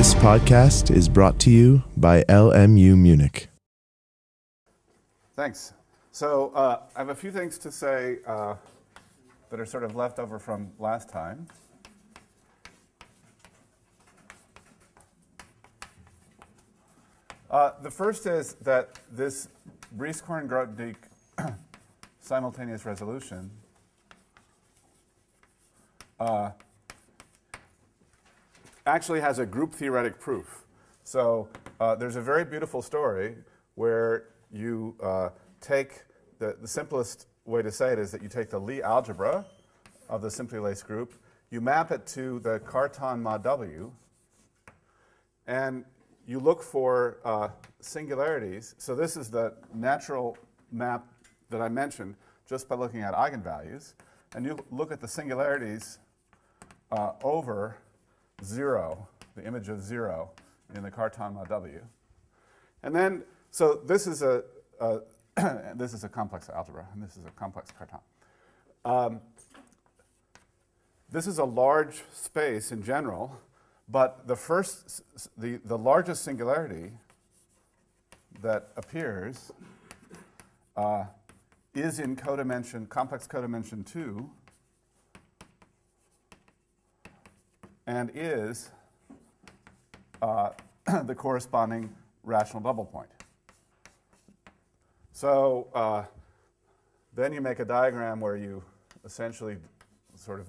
This podcast is brought to you by LMU Munich. Thanks. So I have a few things to say that are sort of left over from last time. The first is that this Brice-Korn-Grothendieck simultaneous resolution actually has a group theoretic proof. So there's a very beautiful story where you take the simplest way to say it is that you take the Lie algebra of the simply laced group, you map it to the Cartan mod W, and you look for singularities. So this is the natural map that I mentioned just by looking at eigenvalues. And you look at the singularities over 0, the image of 0 in the Cartan mod W. And then, so this is a this is a complex algebra, and this is a complex Cartan. This is a large space in general, but the largest singularity that appears is in complex codimension 2, and is the corresponding rational double point. So then you make a diagram where you essentially sort of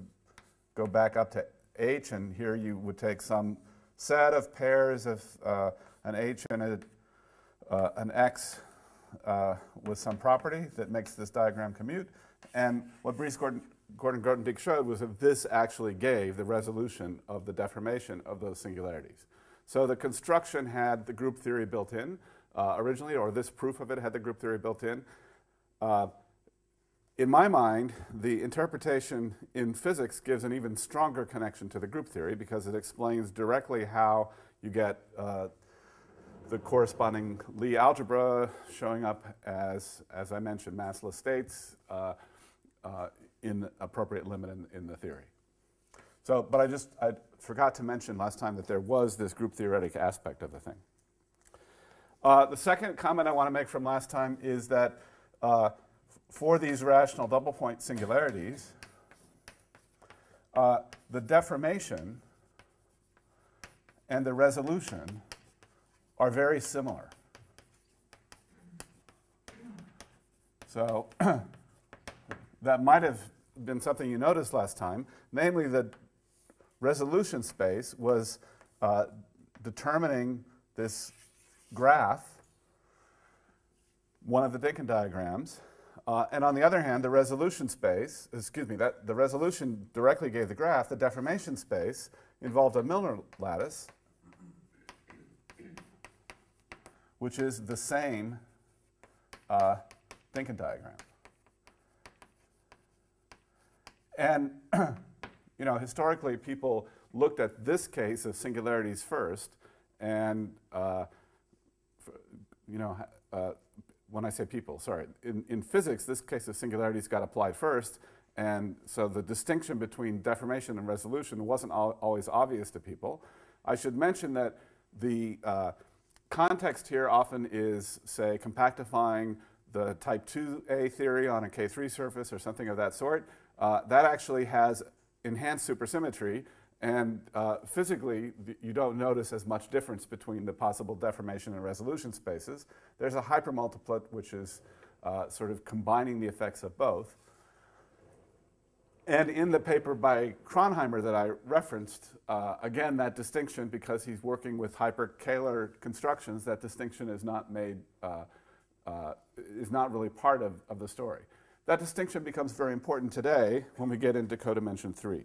go back up to H, and here you would take some set of pairs of an H and an X with some property that makes this diagram commute. And what Brice-Korn-Grothendieck showed was that this actually gave the resolution of the deformation of those singularities. So the construction had the group theory built in originally, or this proof of it had the group theory built in. In my mind, the interpretation in physics gives an even stronger connection to the group theory because it explains directly how you get the corresponding Lie algebra showing up as I mentioned, massless states in the appropriate limit in the theory. So, but I forgot to mention last time that there was this group theoretic aspect of the thing. The second comment I want to make from last time is that for these rational double point singularities, the deformation and the resolution are very similar. So that might have been something you noticed last time, namely the resolution space was determining this graph, one of the Dickin diagrams, and on the other hand, the resolution space, the resolution directly gave the graph. The deformation space involved a Milnor lattice, which is the same Dickin diagram. And historically, people looked at this case of singularities first, and when I say people, sorry, in physics, this case of singularities got applied first, and so the distinction between deformation and resolution wasn't always obvious to people. I should mention that the context here often is, say, compactifying the type 2A theory on a K3 surface or something of that sort. That actually has enhanced supersymmetry, and physically, you don't notice as much difference between the possible deformation and resolution spaces. There's a hypermultiplet, which is sort of combining the effects of both. And in the paper by Kronheimer that I referenced, again, that distinction, because he's working with hyperkähler constructions, that distinction is not made, is not really part of the story. That distinction becomes very important today when we get into codimension 3.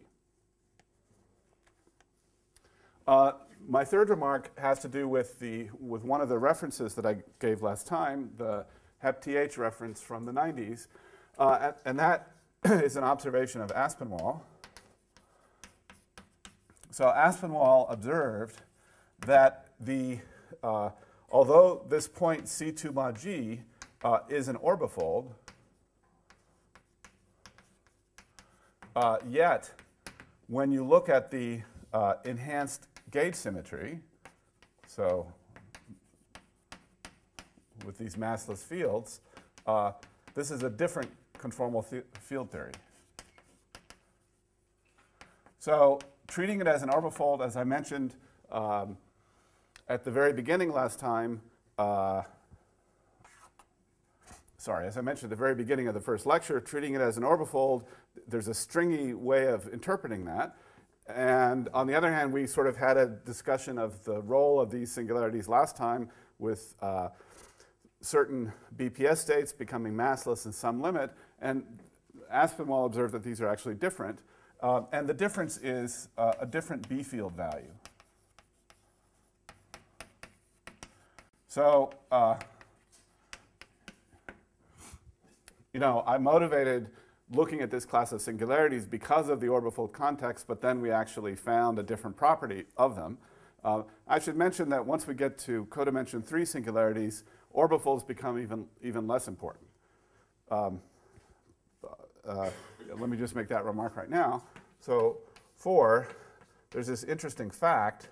My third remark has to do with one of the references that I gave last time, the HEP-TH reference from the 90s, and that is an observation of Aspinwall. So Aspinwall observed that although this point C2 mod G is an orbifold, yet when you look at the enhanced gauge symmetry, So with these massless fields, this is a different conformal field theory. So treating it as an orbifold, as I mentioned at the very beginning last time, as I mentioned at the very beginning of the first lecture, treating it as an orbifold, there's a stringy way of interpreting that. And on the other hand, we sort of had a discussion of the role of these singularities last time with certain BPS states becoming massless in some limit. And Aspinwall observed that these are actually different. And the difference is a different B field value. So, I motivated looking at this class of singularities because of the orbifold context, but then we actually found a different property of them. I should mention that once we get to codimension 3 singularities, orbifolds become even less important. Let me just make that remark right now. So 4, there's this interesting fact,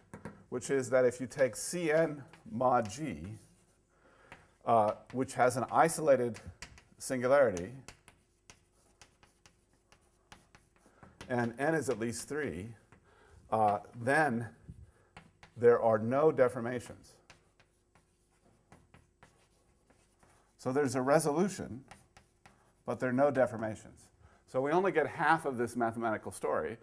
which is that if you take Cn mod G, which has an isolated singularity, and n is at least 3, then there are no deformations. So there's a resolution, but there are no deformations. So we only get half of this mathematical story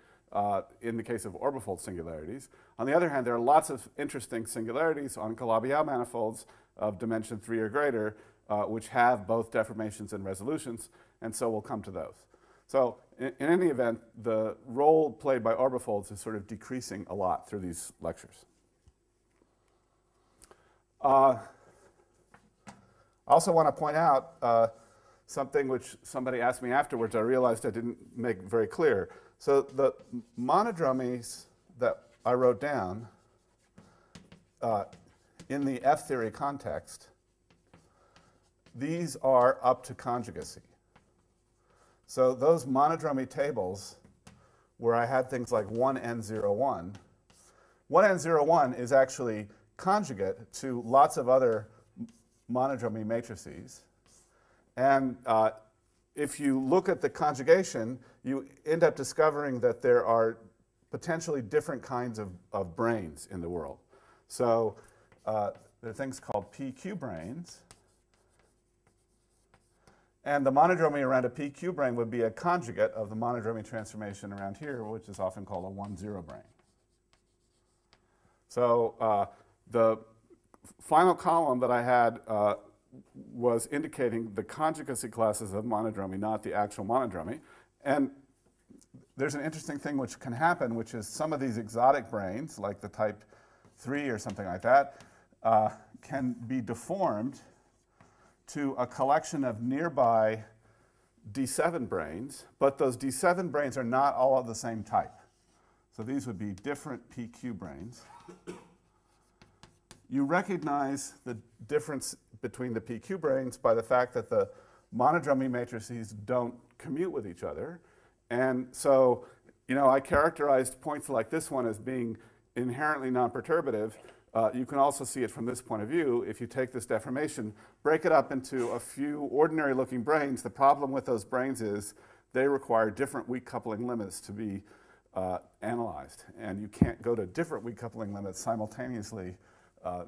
in the case of orbifold singularities. On the other hand, there are lots of interesting singularities on Calabi-Yau manifolds of dimension 3 or greater, which have both deformations and resolutions, and so we'll come to those. So in any event, the role played by orbifolds is sort of decreasing a lot through these lectures. I also want to point out something which somebody asked me afterwards I realized I didn't make very clear. So the monodromies that I wrote down in the F-theory context, these are up to conjugacy. So those monodromy tables where I had things like 1n01, 1n01 is actually conjugate to lots of other monodromy matrices. And if you look at the conjugation, you end up discovering that there are potentially different kinds of branes in the world. So there are things called PQ branes. And the monodromy around a PQ brane would be a conjugate of the monodromy transformation around here, which is often called a 1,0 brane. So the final column that I had was indicating the conjugacy classes of monodromy, not the actual monodromy. And there's an interesting thing which can happen, which is some of these exotic branes, like the type 3 or something like that, can be deformed to a collection of nearby D7 branes, but those D7 branes are not all of the same type. So these would be different PQ branes. You recognize the difference between the PQ branes by the fact that the monodromy matrices don't commute with each other. And so, I characterized points like this one as being inherently non-perturbative. You can also see it from this point of view. If you take this deformation, break it up into a few ordinary-looking branes, the problem with those branes is they require different weak coupling limits to be analyzed. And you can't go to different weak coupling limits simultaneously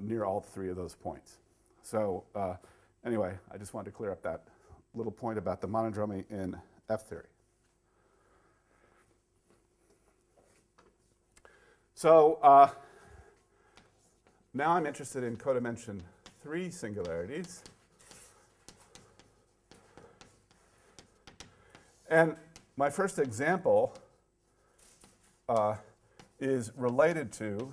near all 3 of those points. So anyway, I just wanted to clear up that little point about the monodromy in F-theory. So now I'm interested in codimension 3 singularities. And my first example is related to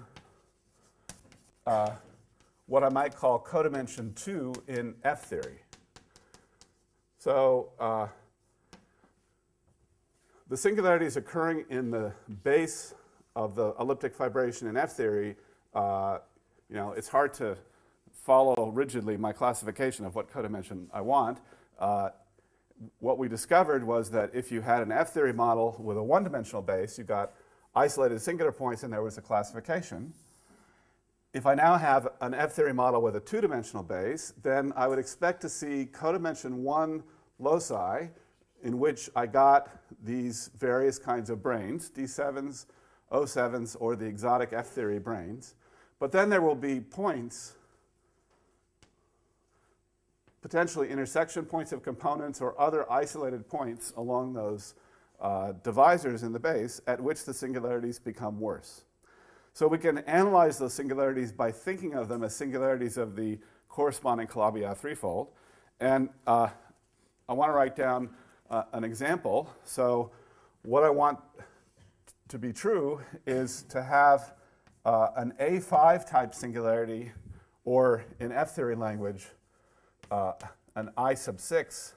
what I might call codimension 2 in F-theory. So the singularities occurring in the base of the elliptic fibration in F-theory, it's hard to follow rigidly my classification of what codimension I want. What we discovered was that if you had an F-theory model with a one-dimensional base, you got isolated singular points and there was a classification. if I now have an F-theory model with a two-dimensional base, then I would expect to see codimension 1 loci in which I got these various kinds of branes, D7s, O7s, or the exotic F-theory branes. But then there will be points, potentially intersection points of components or other isolated points along those divisors in the base at which the singularities become worse. So we can analyze those singularities by thinking of them as singularities of the corresponding Calabi-Yau threefold. And I want to write down an example. So what I want to be true is to have an A5 type singularity, or in F-theory language, an I sub 6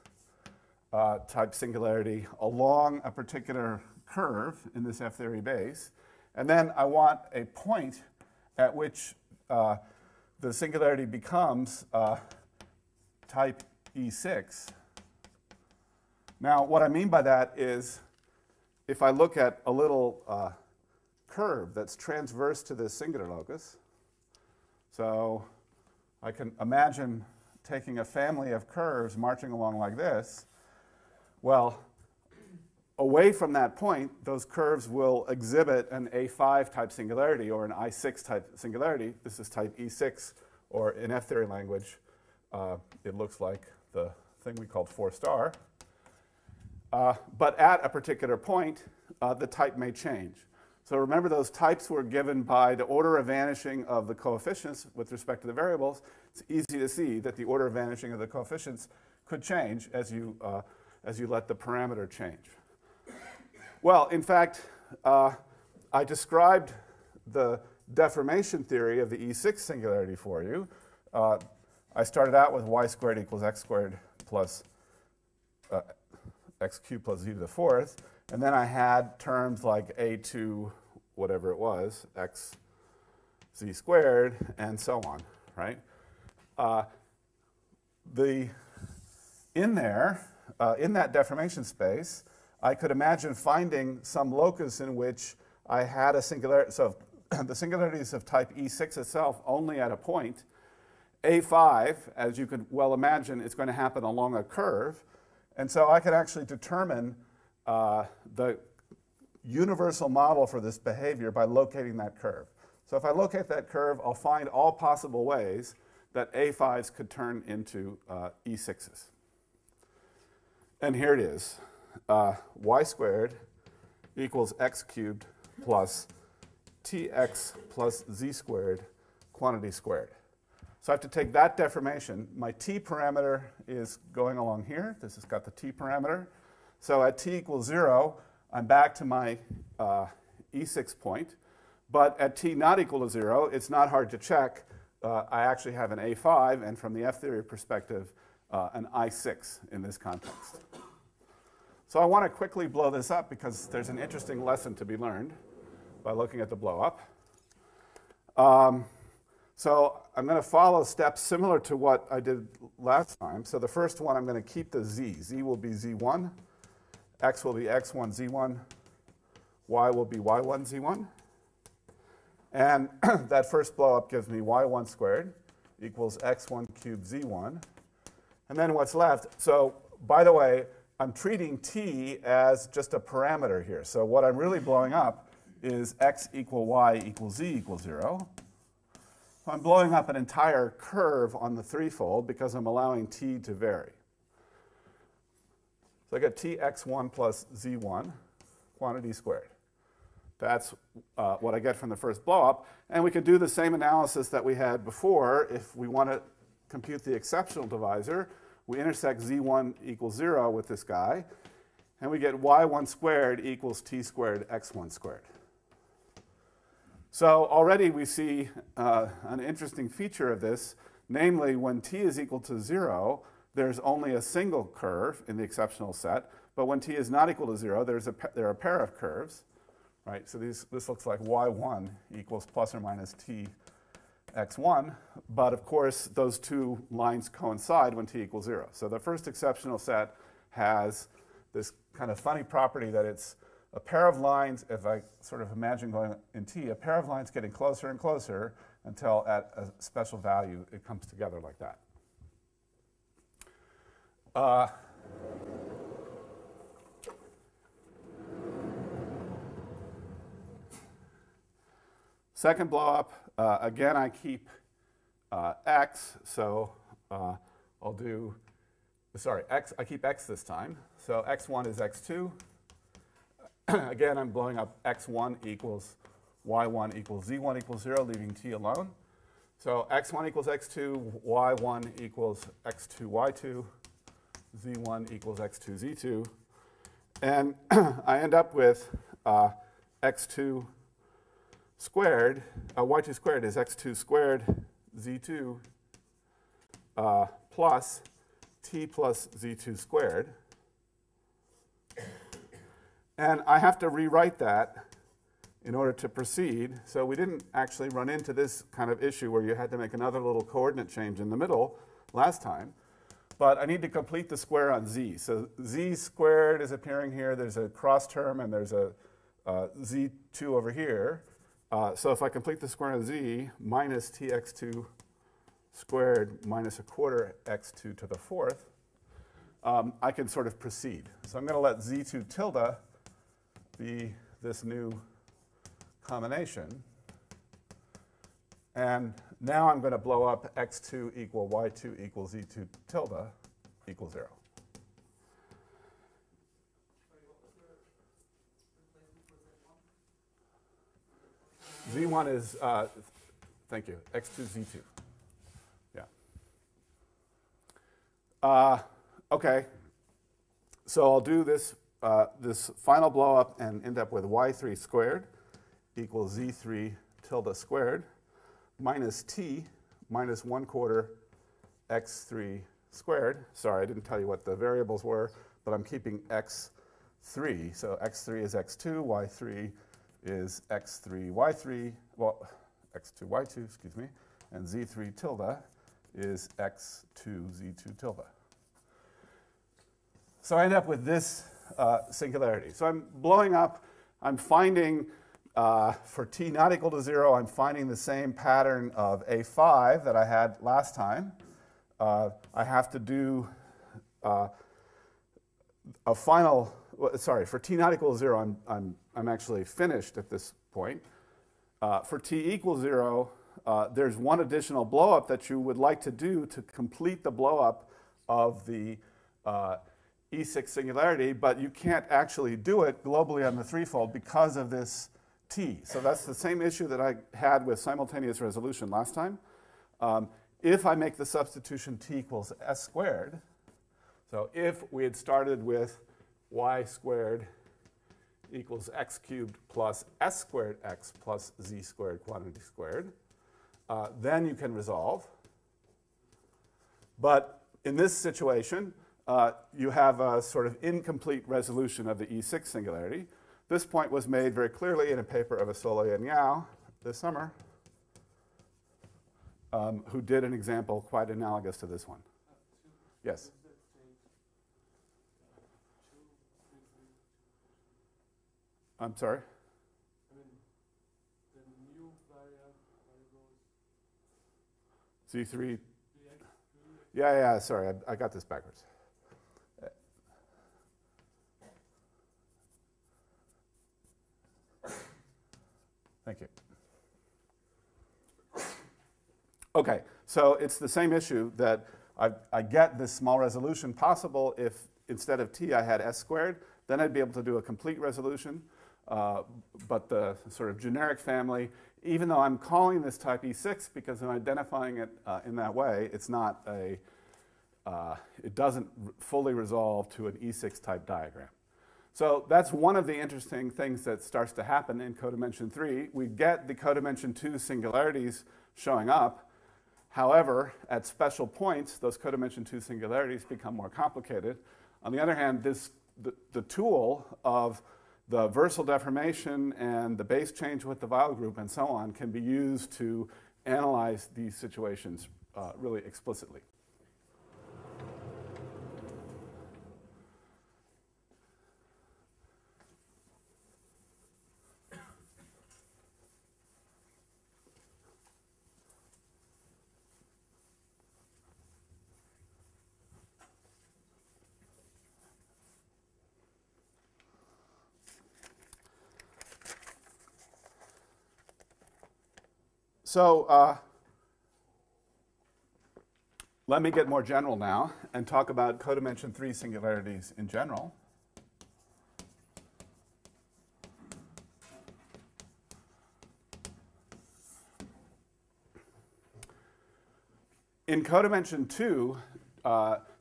type singularity along a particular curve in this F-theory base. And then I want a point at which the singularity becomes type E6. Now, what I mean by that is if I look at a little curve that's transverse to this singular locus, so I can imagine taking a family of curves marching along like this. Well, away from that point, those curves will exhibit an A5 type singularity or an I6 type singularity. This is type E6, or in F-theory language, it looks like the thing we called 4 star. But at a particular point, the type may change. So remember, those types were given by the order of vanishing of the coefficients with respect to the variables. It's easy to see that the order of vanishing of the coefficients could change as you let the parameter change. Well, in fact, I described the deformation theory of the E6 singularity for you. I started out with y squared equals x squared plus x cubed plus z to the fourth. And then I had terms like a2, whatever it was, x z squared, and so on, right? In that deformation space, I could imagine finding some locus in which I had a singularity. So the singularities of type E6 itself only at a point. A5, as you could well imagine, is going to happen along a curve. And so I could actually determine the universal model for this behavior by locating that curve. So if I locate that curve, I'll find all possible ways that A5s could turn into E6s. And here it is. Y squared equals x cubed plus tx plus z squared quantity squared. So I have to take that deformation. My t parameter is going along here. This has got the t parameter. So at t equals 0, I'm back to my E6 point. But at t not equal to 0, it's not hard to check. I actually have an A5, and from the F-theory perspective, an I6 in this context. So I want to quickly blow this up because there's an interesting lesson to be learned by looking at the blow up. So I'm going to follow steps similar to what I did last time. So the first one, I'm going to keep the z. Z will be z1. X will be x1, z1. Y will be y1, z1. And that first blow up gives me y1 squared equals x1 cubed z1. And then what's left? So by the way, I'm treating t as just a parameter here. So what I'm really blowing up is x equal y equals z equals 0. So I'm blowing up an entire curve on the threefold because I'm allowing t to vary. So I get tx1 plus z1 quantity squared. That's what I get from the first blow up. And we can do the same analysis that we had before. If we want to compute the exceptional divisor, we intersect z1 equals 0 with this guy, and we get y1 squared equals t squared x1 squared. So already we see an interesting feature of this, namely when t is equal to 0, there's only a single curve in the exceptional set, but when t is not equal to 0, there are a pair of curves, right? So this looks like y1 equals plus or minus t x1, but of course those two lines coincide when t equals 0. So the first exceptional set has this kind of funny property that it's a pair of lines, if I sort of imagine going in t, a pair of lines getting closer and closer, until at a special value it comes together like that. Second blow up, again I keep x, so I'll do, sorry, x, I keep x this time. So x1 is x2. Again, I'm blowing up x1 equals y1 equals z1 equals 0, leaving t alone. So x1 equals x2, y1 equals x2 y2, z1 equals x2 z2. And I end up with x2 squared, y2 squared is x2 squared z2 plus t plus z2 squared. And I have to rewrite that in order to proceed. So we didn't actually run into this kind of issue where you had to make another little coordinate change in the middle last time. But I need to complete the square on z. So z squared is appearing here. There's a cross term, and there's a z2 over here. So if I complete the square on z, minus tx2 squared minus a quarter x2 to the fourth, I can sort of proceed. So I'm going to let z2 tilde be this new combination. And now I'm going to blow up x2 equal y2 equals z2 tilde equals 0. Z1 is, thank you, x2 z2. Yeah. Okay. So I'll do this, this final blow up and end up with y3 squared equals z3 tilde squared minus t minus 1/4 x3 squared. Sorry, I didn't tell you what the variables were, but I'm keeping x3. So x3 is x2, y3 is x3 y3, well, x2 y2, excuse me, and z3 tilde is x2 z2 tilde. So I end up with this singularity. So I'm blowing up, I'm finding, for t not equal to 0, I'm finding the same pattern of A5 that I had last time. I have to do a final, sorry, for t not equal to 0, I'm actually finished at this point. For t equals 0, there's one additional blow-up that you would like to do to complete the blow-up of the E6 singularity, but you can't actually do it globally on the threefold because of this t. So that's the same issue that I had with simultaneous resolution last time. If I make the substitution t equals s squared, so if we had started with y squared equals x cubed plus s squared x plus z squared quantity squared, then you can resolve. But in this situation, you have a sort of incomplete resolution of the E6 singularity. This point was made very clearly in a paper of Asole and Yao this summer, who did an example quite analogous to this one. Yes? I'm sorry? Z3. Yeah, sorry, I got this backwards. Thank you. Okay, so it's the same issue that I get this small resolution possible if instead of t I had s squared, then I'd be able to do a complete resolution. But the sort of generic family, even though I'm calling this type E6 because I'm identifying it in that way, it's not a, it doesn't fully resolve to an E6 type diagram. So that's one of the interesting things that starts to happen in codimension 3. We get the codimension 2 singularities showing up. However, at special points, those codimension 2 singularities become more complicated. On the other hand, the tool of the versal deformation and the base change with the Weil group and so on can be used to analyze these situations really explicitly. So let me get more general now and talk about codimension 3 singularities in general. In codimension 2,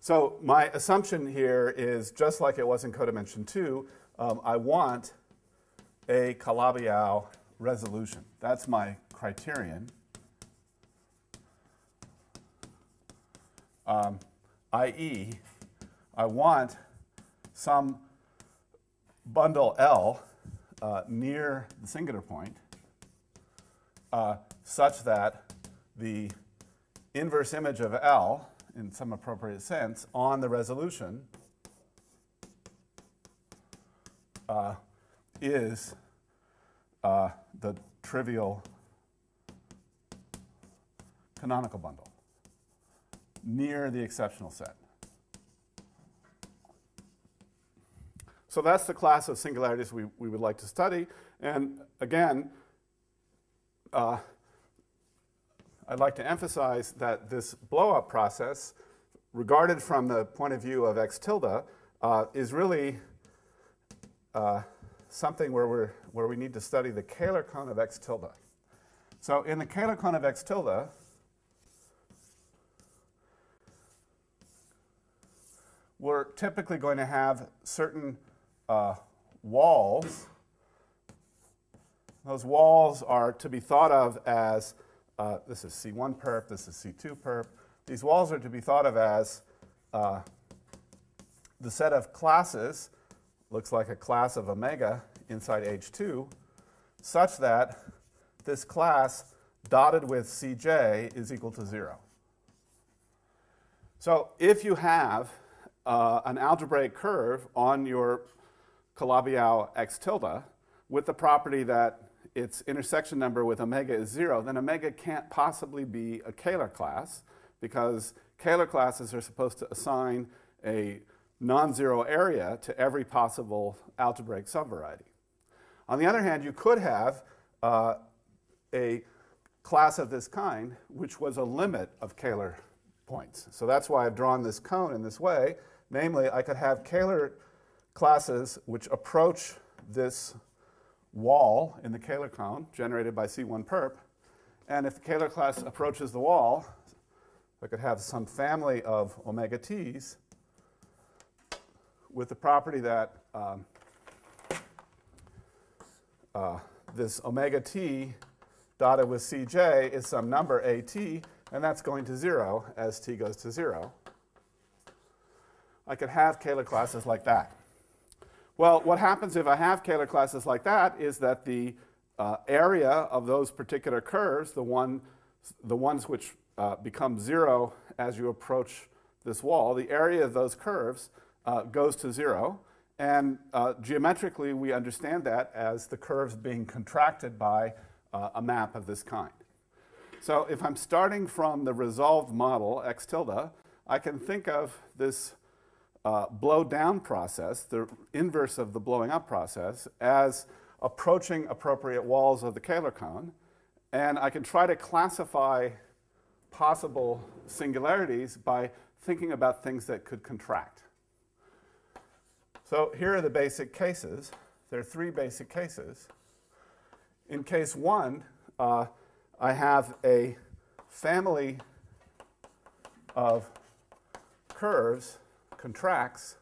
so my assumption here is just like it was in codimension 2, I want a Calabi-Yau resolution. That's my criterion. I.e., I want some bundle L near the singular point such that the inverse image of L, in some appropriate sense, on the resolution is the trivial canonical bundle near the exceptional set. So that's the class of singularities we would like to study. And again, I'd like to emphasize that this blow-up process, regarded from the point of view of x tilde, is really something where we need to study the Kähler cone of x tilde. So in the Kähler cone of x tilde, we're typically going to have certain walls. Those walls are to be thought of as, this is C1 perp, this is C2 perp. These walls are to be thought of as the set of classes, looks like a class of omega inside H2, such that this class dotted with Cj is equal to 0. So if you have an algebraic curve on your Calabi-Yau x tilde with the property that its intersection number with omega is 0, then omega can't possibly be a Kähler class, because Kähler classes are supposed to assign a non-zero area to every possible algebraic subvariety. On the other hand, you could have a class of this kind, which was a limit of Kähler points. So that's why I've drawn this cone in this way. Namely, I could have Kähler classes which approach this wall in the Kähler cone generated by C1 perp. And if the Kähler class approaches the wall, I could have some family of omega t's with the property that this omega t dotted with Cj is some number at, and that's going to 0 as t goes to 0. I could have Kähler classes like that. Well, what happens if I have Kähler classes like that is that the area of those particular curves, the ones which become 0 as you approach this wall, the area of those curves goes to 0. And geometrically, we understand that as the curves being contracted by a map of this kind. So if I'm starting from the resolved model, x tilde, I can think of this blow-down process, the inverse of the blowing up process, as approaching appropriate walls of the Kähler cone. And I can try to classify possible singularities by thinking about things that could contract. So here are the basic cases. There are 3 basic cases. In case 1, I have a family of curves contracts,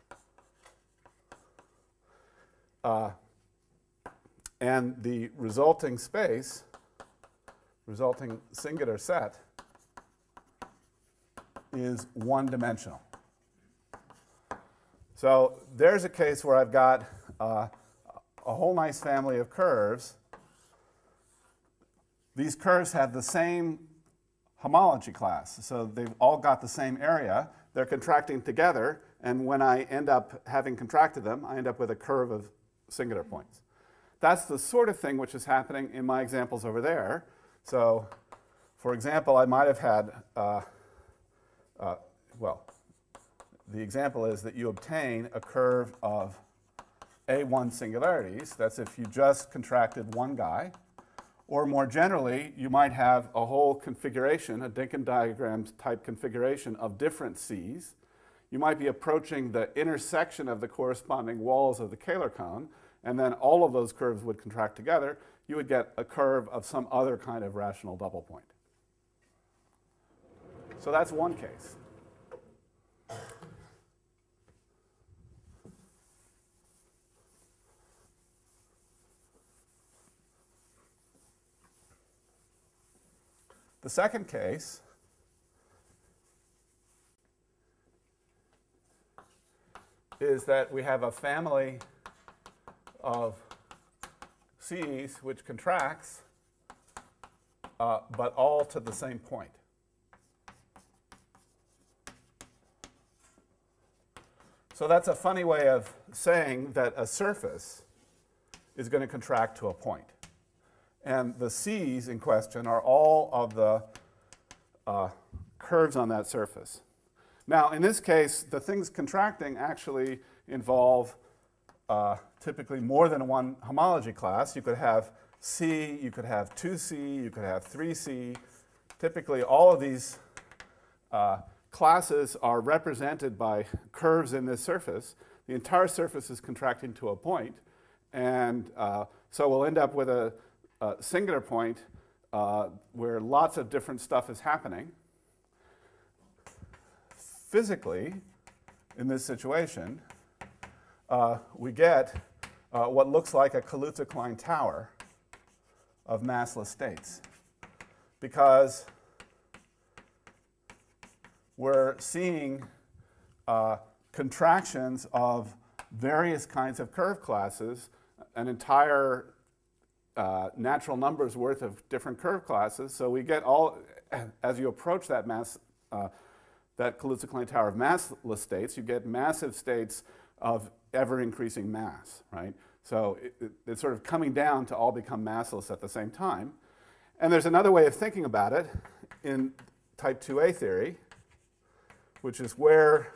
and the resulting space, resulting singular set, is one-dimensional. So there's a case where I've got a whole nice family of curves. These curves have the same homology class, so they've all got the same area. They're contracting together, and when I end up having contracted them, I end up with a curve of singular points. That's the sort of thing which is happening in my examples over there. So, for example, I might have had, well, the example is that you obtain a curve of A1 singularities. That's if you just contracted one guy. Or more generally, you might have a whole configuration, a Dinkin diagram type configuration of different C's. You might be approaching the intersection of the corresponding walls of the Kähler cone, and then all of those curves would contract together. You would get a curve of some other kind of rational double point. So that's one case. The second case is that we have a family of C's which contracts, but all to the same point. So that's a funny way of saying that a surface is going to contract to a point. And the C's in question are all of the curves on that surface. Now, in this case, the things contracting actually involve typically more than one homology class. You could have C, you could have 2C, you could have 3C. Typically, all of these classes are represented by curves in this surface. The entire surface is contracting to a point. And so we'll end up with a singular point where lots of different stuff is happening. Physically, in this situation, we get what looks like a Kaluza-Klein tower of massless states, because we're seeing contractions of various kinds of curve classes, an entire natural numbers worth of different curve classes. So we get all, as you approach that that Kaluza-Klein tower of massless states, you get massive states of ever-increasing mass, right? So it's sort of coming down to all become massless at the same time. And there's another way of thinking about it in type 2A theory, which is where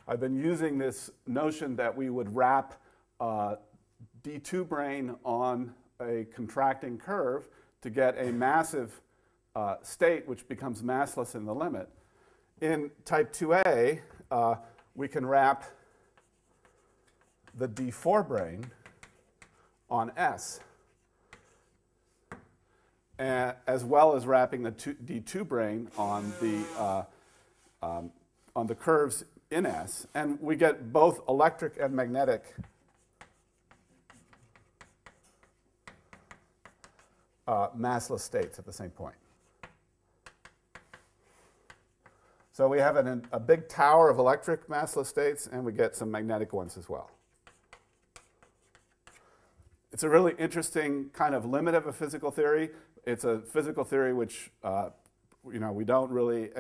I've been using this notion that we would wrap D2 brane on a contracting curve to get a massive state which becomes massless in the limit. In type 2A, we can wrap the D4 brane on S, as well as wrapping the D2 brane on the curves in S. And we get both electric and magnetic massless states at the same point. So we have a big tower of electric massless states, and we get some magnetic ones as well. It's a really interesting kind of limit of a physical theory. It's a physical theory which we don't really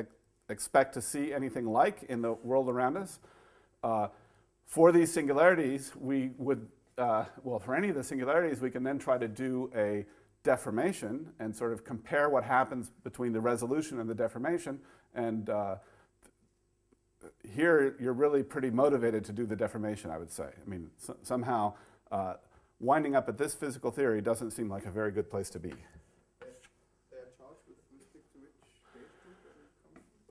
expect to see anything like in the world around us. For these singularities, we would, for any of the singularities, we can then try to do a deformation and sort of compare what happens between the resolution and the deformation. And here, you're really pretty motivated to do the deformation, I would say. I mean, somehow, winding up at this physical theory doesn't seem like a very good place to be.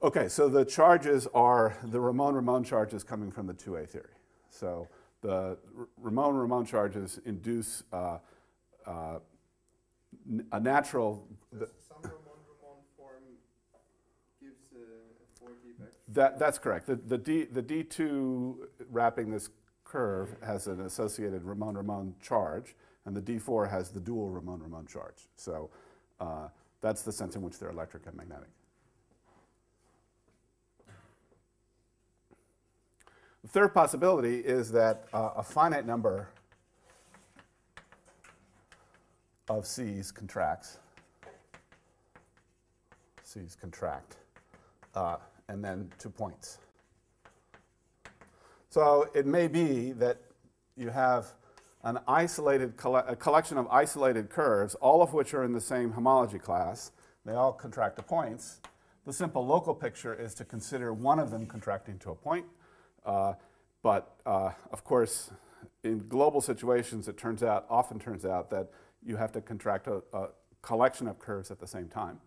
Okay, so the charges are the Ramon-Ramon charges coming from the 2A theory. So the Ramon-Ramon charges induce a natural... Some Ramon-Ramon form gives a 4D vector. That's correct. The D2 wrapping this curve has an associated Ramon-Ramon charge, and the D4 has the dual Ramon-Ramon charge. So that's the sense in which they're electric and magnetic. The third possibility is that a finite number of C's contracts. C's contract, and then 2 points. So it may be that you have an isolated a collection of isolated curves, all of which are in the same homology class. They all contract to points. The simple local picture is to consider one of them contracting to a point. But of course, in global situations, it often turns out that you have to contract collection of curves at the same time.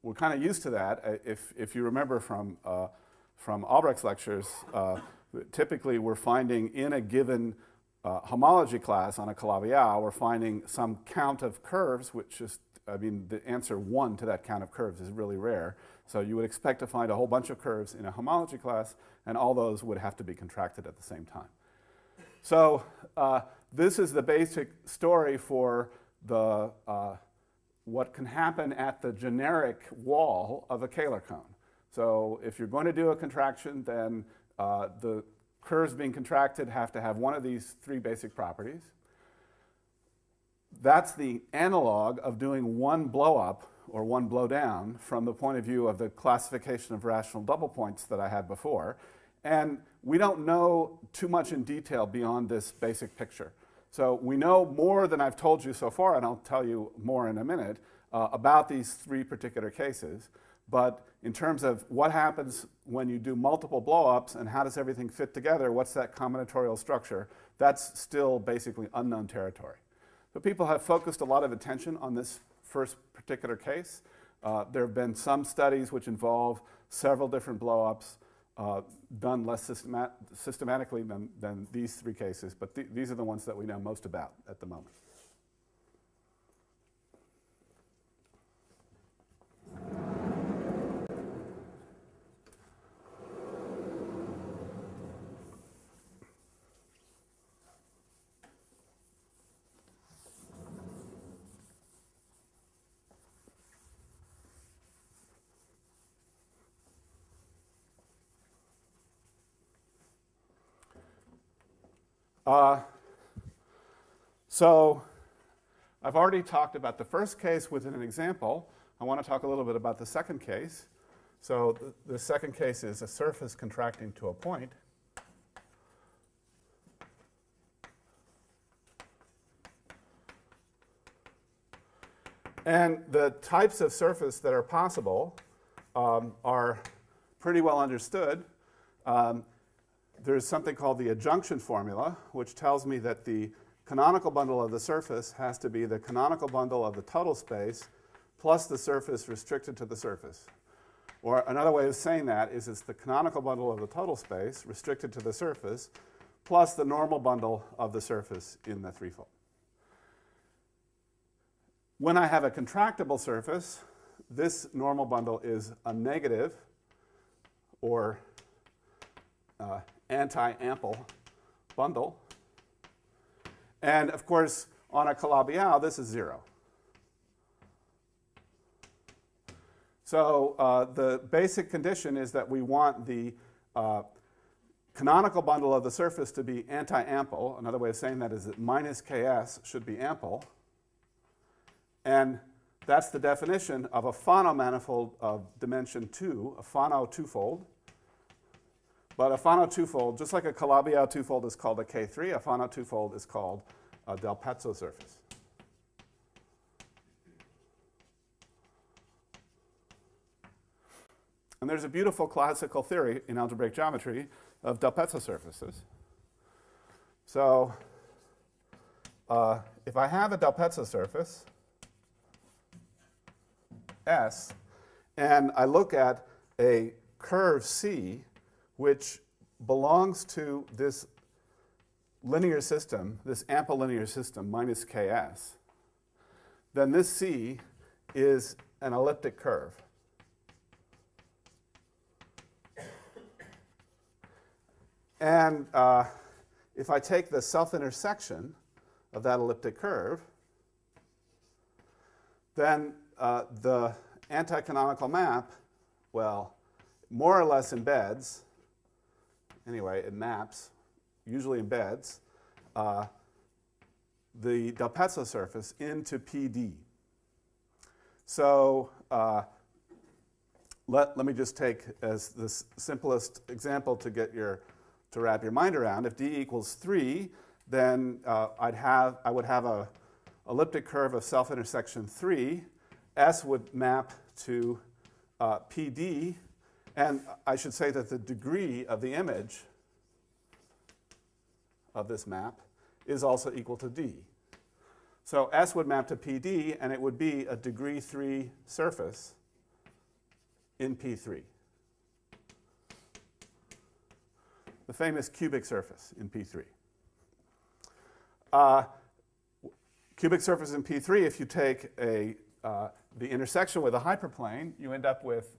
We're kind of used to that. If you remember from Albrecht's lectures, typically we're finding in a given homology class on a Calabi-Yau, we're finding some count of curves, which is, I mean, the answer 1 to that count of curves is really rare. So you would expect to find a whole bunch of curves in a homology class, and all those would have to be contracted at the same time. So this is the basic story for the what can happen at the generic wall of a Kähler cone. So if you're going to do a contraction, then the curves being contracted have to have one of these 3 basic properties. That's the analog of doing one blow up or one blow down from the point of view of the classification of rational double points that I had before. And we don't know too much in detail beyond this basic picture. So we know more than I've told you so far, and I'll tell you more in a minute, about these 3 particular cases. But in terms of what happens when you do multiple blow-ups and how does everything fit together, what's that combinatorial structure, that's still basically unknown territory. So people have focused a lot of attention on this first particular case. There have been some studies which involve several different blow-ups, done less systematically than these 3 cases, but these are the ones that we know most about at the moment. So I've already talked about the first case with an example. I want to talk a little bit about the second case. So the second case is a surface contracting to a point. And the types of surface that are possible are pretty well understood. There's something called the adjunction formula, which tells me that the canonical bundle of the surface has to be the canonical bundle of the total space plus the surface restricted to the surface. Or another way of saying that is it's the canonical bundle of the total space restricted to the surface plus the normal bundle of the surface in the threefold. When I have a contractible surface, this normal bundle is a negative or anti-ample bundle. And of course, on a Calabi-Yau, this is 0. So the basic condition is that we want the canonical bundle of the surface to be anti-ample. Another way of saying that is that minus ks should be ample. And that's the definition of a Fano manifold of dimension 2, a Fano twofold. But a Fano twofold, just like a Calabi-Yau twofold is called a K3, a Fano twofold is called a Del Pezzo surface. And there's a beautiful classical theory in algebraic geometry of Del Pezzo surfaces. So if I have a Del Pezzo surface, S, and I look at a curve C, which belongs to this linear system, this ample linear system minus ks, then this C is an elliptic curve. And if I take the self-intersection of that elliptic curve, then the anti-canonical map, well, more or less embeds. Anyway, it maps, usually embeds, the Del Pezzo surface into PD. So let me just take as the simplest example to wrap your mind around. If D equals 3, then I would have a elliptic curve of self-intersection 3. S would map to PD. And I should say that the degree of the image of this map is also equal to D. So S would map to PD, and it would be a degree 3 surface in P3. The famous cubic surface in P3. Cubic surface in P3, if you take the intersection with a hyperplane, you end up with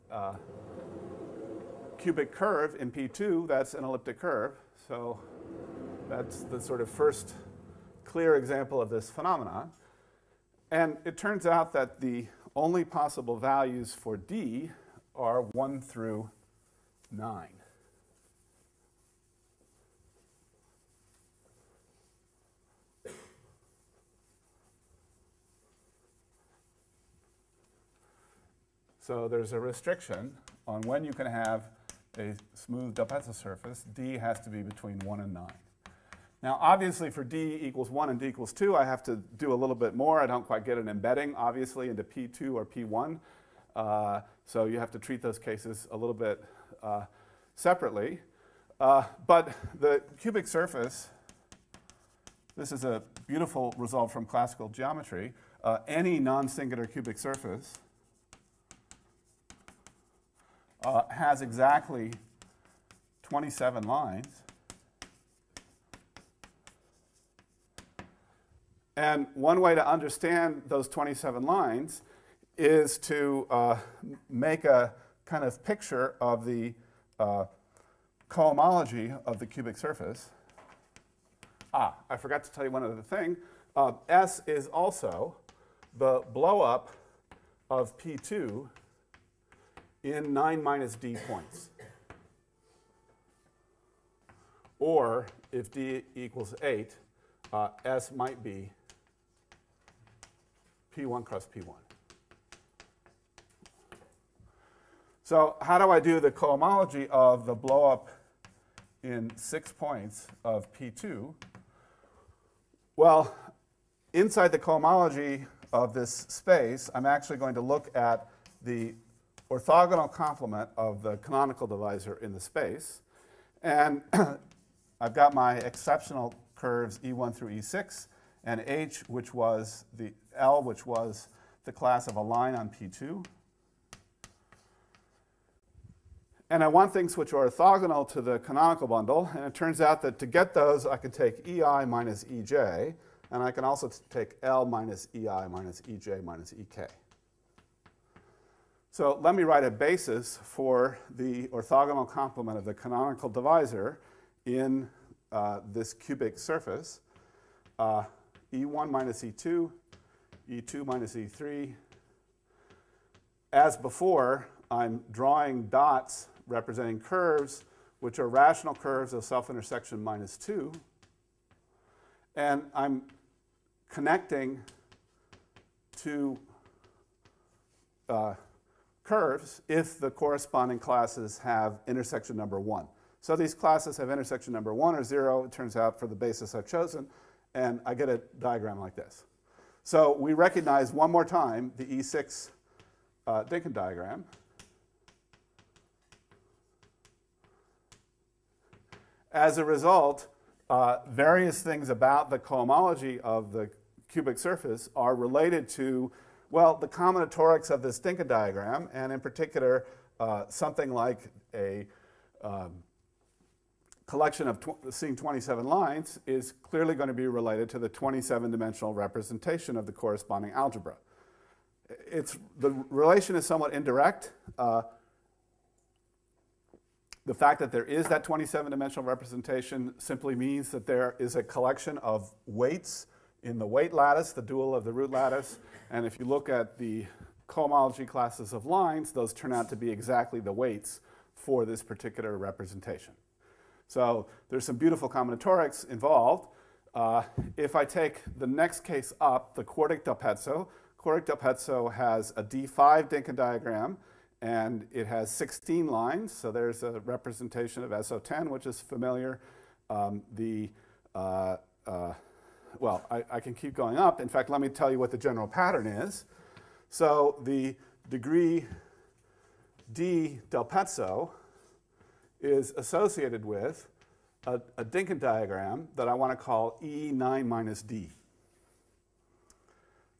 cubic curve in P2. That's an elliptic curve. So that's the sort of first clear example of this phenomenon. And it turns out that the only possible values for D are 1 through 9. So there's a restriction on when you can have a smooth Del Pezzo surface. D has to be between 1 and 9. Now, obviously, for D equals 1 and D equals 2, I have to do a little bit more. I don't quite get an embedding, obviously, into P2 or P1. So you have to treat those cases a little bit separately. But the cubic surface, this is a beautiful result from classical geometry. Any non-singular cubic surface has exactly 27 lines. And one way to understand those 27 lines is to make a kind of picture of the cohomology of the cubic surface. I forgot to tell you one other thing. S is also the blow-up of P2 in 9 minus D points. Or if D equals 8, S might be P1 cross P1. So how do I do the cohomology of the blow-up in 6 points of P2? Well, inside the cohomology of this space, I'm actually going to look at the orthogonal complement of the canonical divisor in the space. And I've got my exceptional curves E1 through E6, and H, which was the L, which was the class of a line on P2. And I want things which are orthogonal to the canonical bundle. And it turns out that to get those, I can take EI minus EJ. And I can also take L minus EI minus EJ minus EK. So let me write a basis for the orthogonal complement of the canonical divisor in this cubic surface. E1 minus E2, E2 minus E3. As before, I'm drawing dots representing curves, which are rational curves of self-intersection minus 2. And I'm connecting two curves if the corresponding classes have intersection number 1. So these classes have intersection number 1 or 0, it turns out, for the basis I've chosen, and I get a diagram like this. So we recognize one more time the E6 Dinkin diagram. As a result, various things about the cohomology of the cubic surface are related to, well, the combinatorics of this Dinkin diagram, and in particular, something like a collection of seeing 27 lines is clearly going to be related to the 27-dimensional representation of the corresponding algebra. The relation is somewhat indirect. The fact that there is that 27-dimensional representation simply means that there is a collection of weights in the weight lattice, the dual of the root lattice. And if you look at the cohomology classes of lines, those turn out to be exactly the weights for this particular representation. So there's some beautiful combinatorics involved. If I take the next case up, the quartic Del Pezzo has a D5 Dinkin diagram, and it has 16 lines. So there's a representation of SO10, which is familiar. Well, I can keep going up. In fact, let me tell you what the general pattern is. So the degree D Del Pezzo is associated with a Dinkin diagram that I want to call E9 minus D.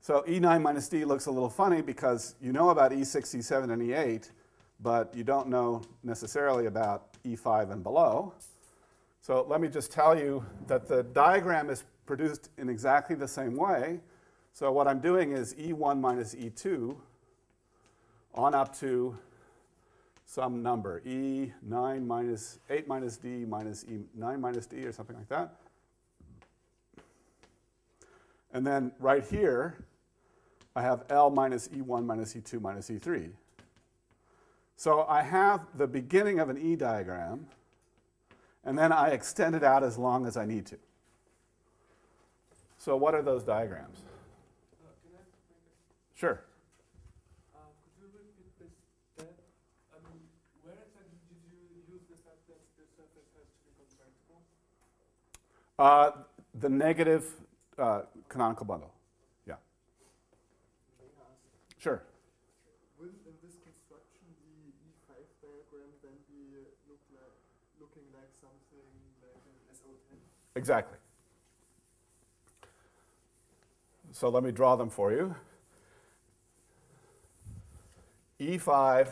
So E9 minus D looks a little funny because you know about E6, E7, and E8, but you don't know necessarily about E5 and below. So let me just tell you that the diagram is produced in exactly the same way. So what I'm doing is E1 minus E2 on up to some number, E9 minus 8 minus D minus E9 minus D or something like that. And then right here, I have L minus E1 minus E2 minus E3. So I have the beginning of an E diagram, and then I extend it out as long as I need to. So what are those diagrams? Can I make a Sure. could you repeat this step? I mean, where exactly did you use the fact that the surface has to be contractible? The negative canonical bundle. Yeah. May I ask, Sure. will in this construction the E5 diagram then be looking like something like an SO10? Exactly. So let me draw them for you. E5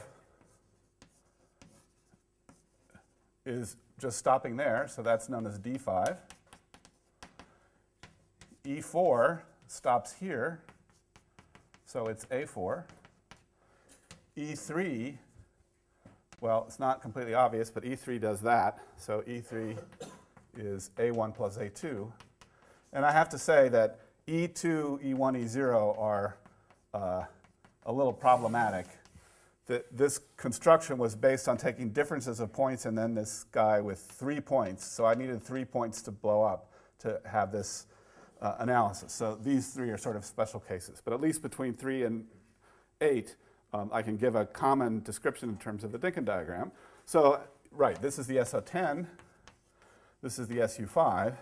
is just stopping there, so that's known as D5. E4 stops here, so it's A4. E3, well, it's not completely obvious, but E3 does that, so E3 is A1 plus A2. And I have to say that E2, E1, E0 are a little problematic. This construction was based on taking differences of points and then this guy with 3 points. So I needed 3 points to blow up to have this analysis. So these three are sort of special cases. But at least between 3 and 8, I can give a common description in terms of the Dinkin diagram. So, right, this is the SO10. This is the SU5.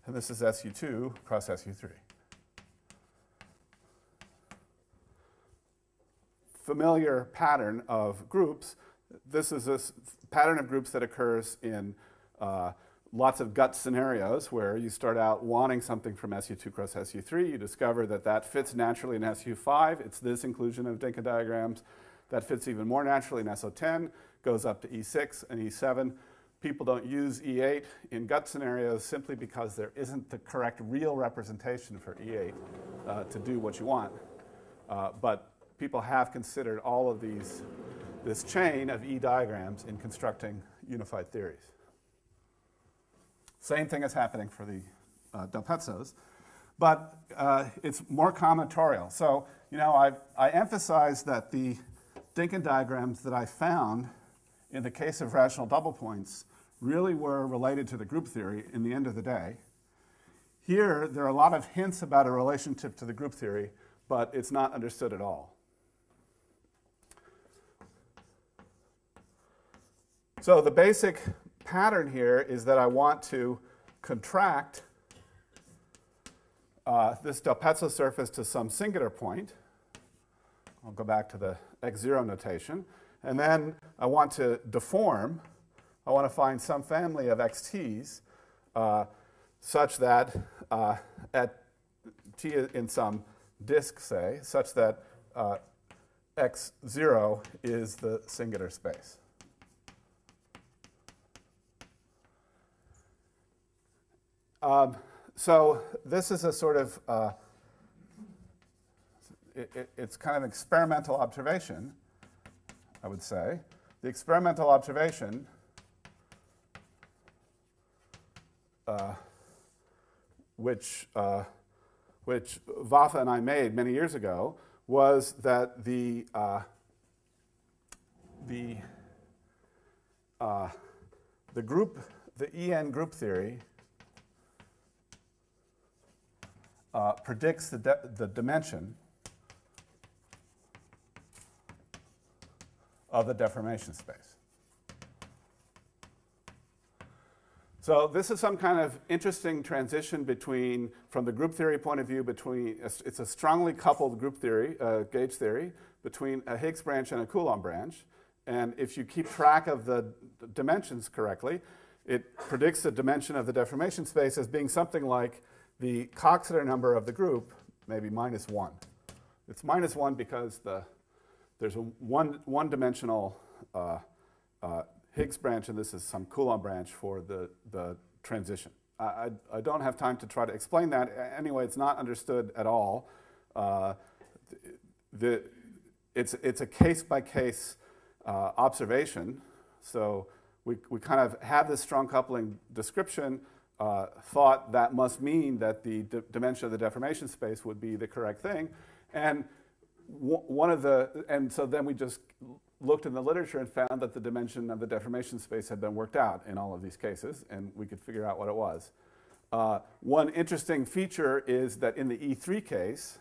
And this is SU2 cross SU3. Familiar pattern of groups. This is a pattern of groups that occurs in lots of gut scenarios where you start out wanting something from SU2 cross SU3. You discover that that fits naturally in SU5. It's this inclusion of Dinkin diagrams that fits even more naturally in SO10, goes up to E6 and E7. People don't use E8 in gut scenarios simply because there isn't the correct real representation for E8 to do what you want. But people have considered all of this chain of E diagrams in constructing unified theories. Same thing is happening for the Del Pezzos, but it's more combinatorial. So, you know, I emphasize that the Dinkin diagrams that I found in the case of rational double points really were related to the group theory in the end of the day. Here, there are a lot of hints about a relationship to the group theory, but it's not understood at all. So the basic pattern here is that I want to contract this Del Pezzo surface to some singular point. I'll go back to the x0 notation. And then I want to deform. I want to find some family of xt's such that at t in some disk, say, such that x0 is the singular space. So this is a sort of, it's kind of an experimental observation, I would say. The experimental observation which Vafa and I made many years ago was that the EN group theory predicts the dimension of the deformation space. So this is some kind of interesting transition between, from the group theory point of view, between, it's a strongly coupled group theory, gauge theory, between a Higgs branch and a Coulomb branch. And if you keep track of the dimensions correctly, it predicts the dimension of the deformation space as being something like the Coxeter number of the group maybe -1. It's -1 because there's a one-dimensional Higgs branch, and this is some Coulomb branch for the transition. I don't have time to try to explain that. Anyway, it's not understood at all. It's a case-by-case observation. So we kind of have this strong coupling description, thought that must mean that the dimension of the deformation space would be the correct thing. And so then we just looked in the literature and found that the dimension of the deformation space had been worked out in all of these cases, and we could figure out what it was. One interesting feature is that in the E3 case,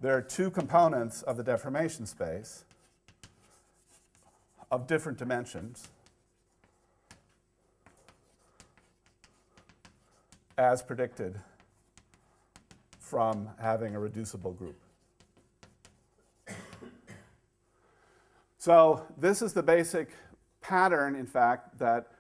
there are two components of the deformation space of different dimensions as predicted from having a reducible group. So this is the basic pattern, in fact, that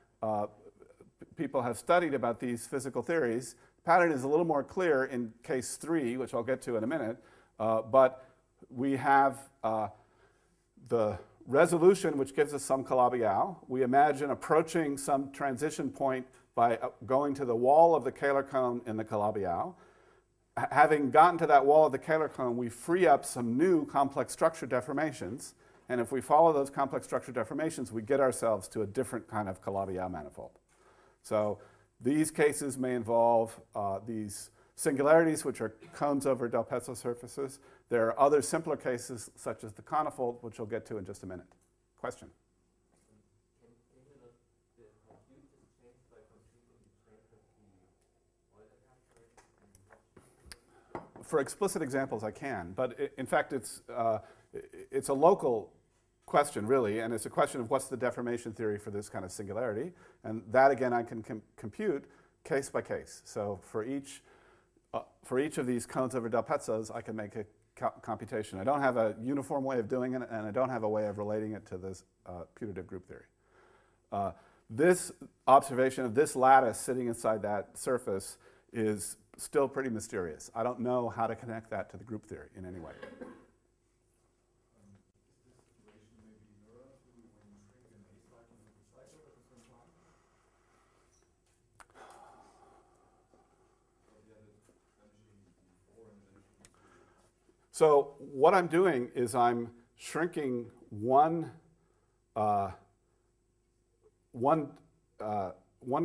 people have studied about these physical theories. The pattern is a little more clear in case 3, which I'll get to in a minute, but we have the resolution, which gives us some Calabi-Yau. We imagine approaching some transition point by going to the wall of the Kähler cone in the Calabi-Yau. Having gotten to that wall of the Kähler cone, we free up some new complex structure deformations. And if we follow those complex structure deformations, we get ourselves to a different kind of Calabi-Yau manifold. So these cases may involve these singularities, which are cones over Del Pezzo surfaces. There are other simpler cases, such as the conifold, which we'll get to in just a minute. Question? For explicit examples, I can, but in fact, it's a local question, really, and it's a question of what's the deformation theory for this kind of singularity, and that, again, I can compute case by case. So for each of these cones over Del Pezzos, I can make a computation. I don't have a uniform way of doing it, and I don't have a way of relating it to this putative group theory. This observation of this lattice sitting inside that surface is still pretty mysterious. I don't know how to connect that to the group theory in any way. So what I'm doing is I'm shrinking one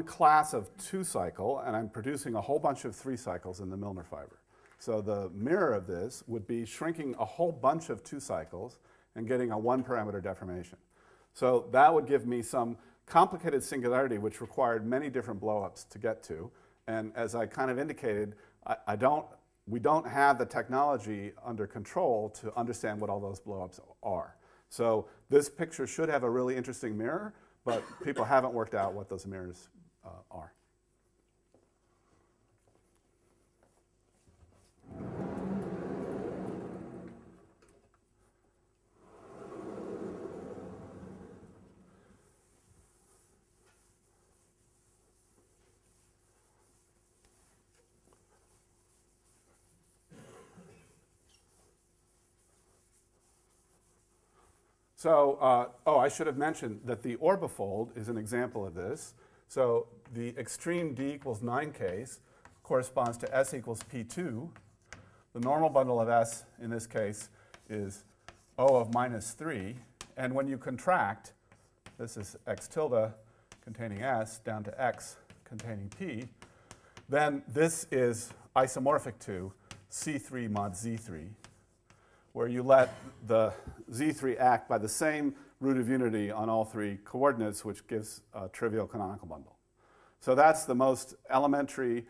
class of 2 cycle, and I'm producing a whole bunch of 3 cycles in the Milnor fiber. So the mirror of this would be shrinking a whole bunch of 2 cycles and getting a 1-parameter deformation. So that would give me some complicated singularity, which required many different blowups to get to. And as I kind of indicated, we don't have the technology under control to understand what all those blowups are. So this picture should have a really interesting mirror, but people haven't worked out what those mirrors are. So, I should have mentioned that the Orbifold is an example of this. So the extreme d equals 9 case corresponds to s equals p2. The normal bundle of s in this case is O of -3. And when you contract, this is x tilde containing s down to x containing p, then this is isomorphic to C3 mod Z3, where you let the Z3 act by the same root of unity on all 3 coordinates, which gives a trivial canonical bundle. So that's the most elementary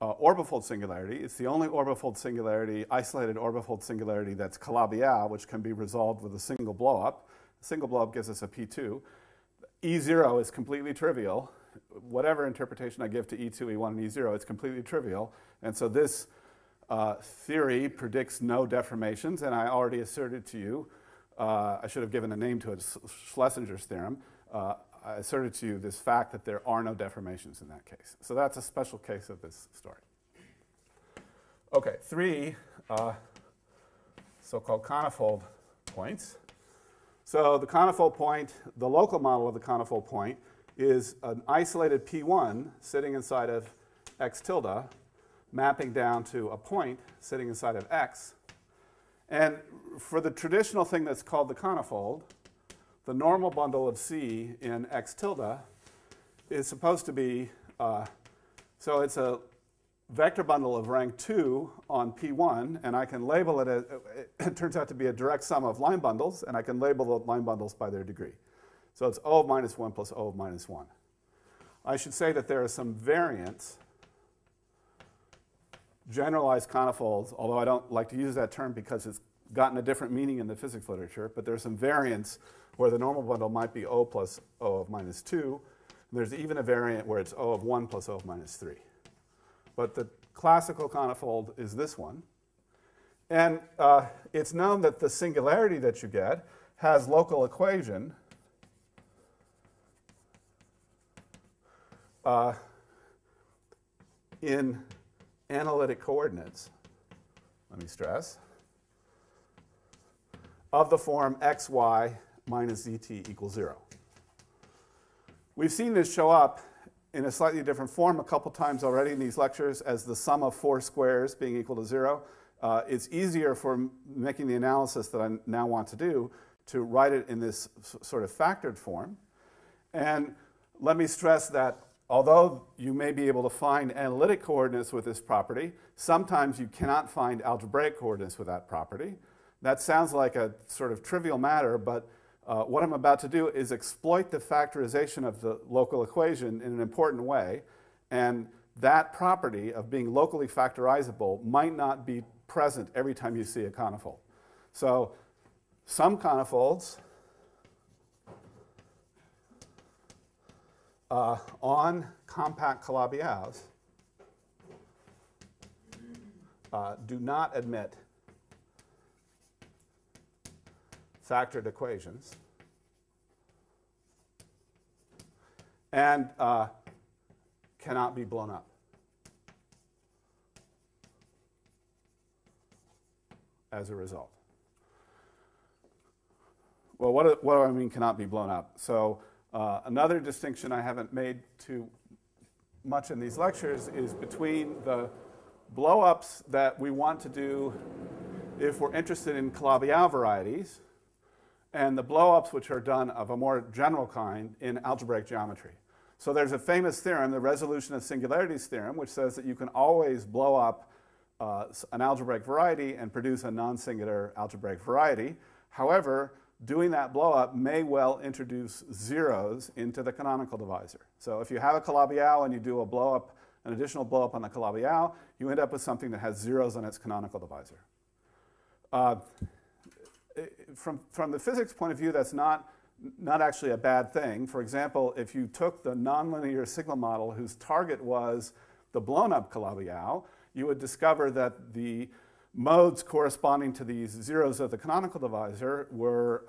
Orbifold singularity. It's the only Orbifold singularity, isolated Orbifold singularity that's Calabi-Yau, which can be resolved with a single blowup. A single blowup gives us a P2. E0 is completely trivial. Whatever interpretation I give to E2, E1, and E0, it's completely trivial. And so this theory predicts no deformations, and I already asserted to you, I should have given a name to it, Schlesinger's theorem. I asserted to you this fact that there are no deformations in that case. So that's a special case of this story. Okay, 3 so-called conifold points. So the conifold point, the local model of the conifold point, is an isolated P1 sitting inside of x tilde, mapping down to a point sitting inside of x. And for the traditional thing that's called the conifold, the normal bundle of C in x tilde is supposed to be, so it's a vector bundle of rank 2 on P1, and I can label it as, it turns out to be a direct sum of line bundles, and I can label the line bundles by their degree. So it's O of minus 1 plus O of minus 1. I should say that there are some variants, generalized conifolds, although I don't like to use that term because it's gotten a different meaning in the physics literature, but there's some variants where the normal bundle might be O plus O of minus 2. And there's even a variant where it's O of 1 plus O of minus 3. But the classical conifold is this one. And it's known that the singularity that you get has local equation in analytic coordinates, let me stress, of the form xy minus zt equals 0. We've seen this show up in a slightly different form a couple times already in these lectures as the sum of 4 squares being equal to 0. It's easier for making the analysis that I now want to do to write it in this sort of factored form. And let me stress that although you may be able to find analytic coordinates with this property, sometimes you cannot find algebraic coordinates with that property. That sounds like a sort of trivial matter, but what I'm about to do is exploit the factorization of the local equation in an important way, and that property of being locally factorizable might not be present every time you see a conifold. So some conifolds on compact Calabi-Yau's do not admit factored equations and cannot be blown up. As a result. Well, what do I mean cannot be blown up? So another distinction I haven't made too much in these lectures is between the blow-ups that we want to do if we're interested in Calabi-Yau varieties and the blow-ups which are done of a more general kind in algebraic geometry. So there's a famous theorem, the resolution of singularities theorem, which says that you can always blow up an algebraic variety and produce a non-singular algebraic variety. However, doing that blow-up may well introduce zeros into the canonical divisor. So if you have a Calabi-Yau and you do a blow-up, an additional blow-up on the Calabi-Yau, you end up with something that has zeros on its canonical divisor. From the physics point of view, that's not actually a bad thing. For example, if you took the nonlinear sigma model whose target was the blown-up Calabi-Yau, you would discover that the modes corresponding to these zeros of the canonical divisor were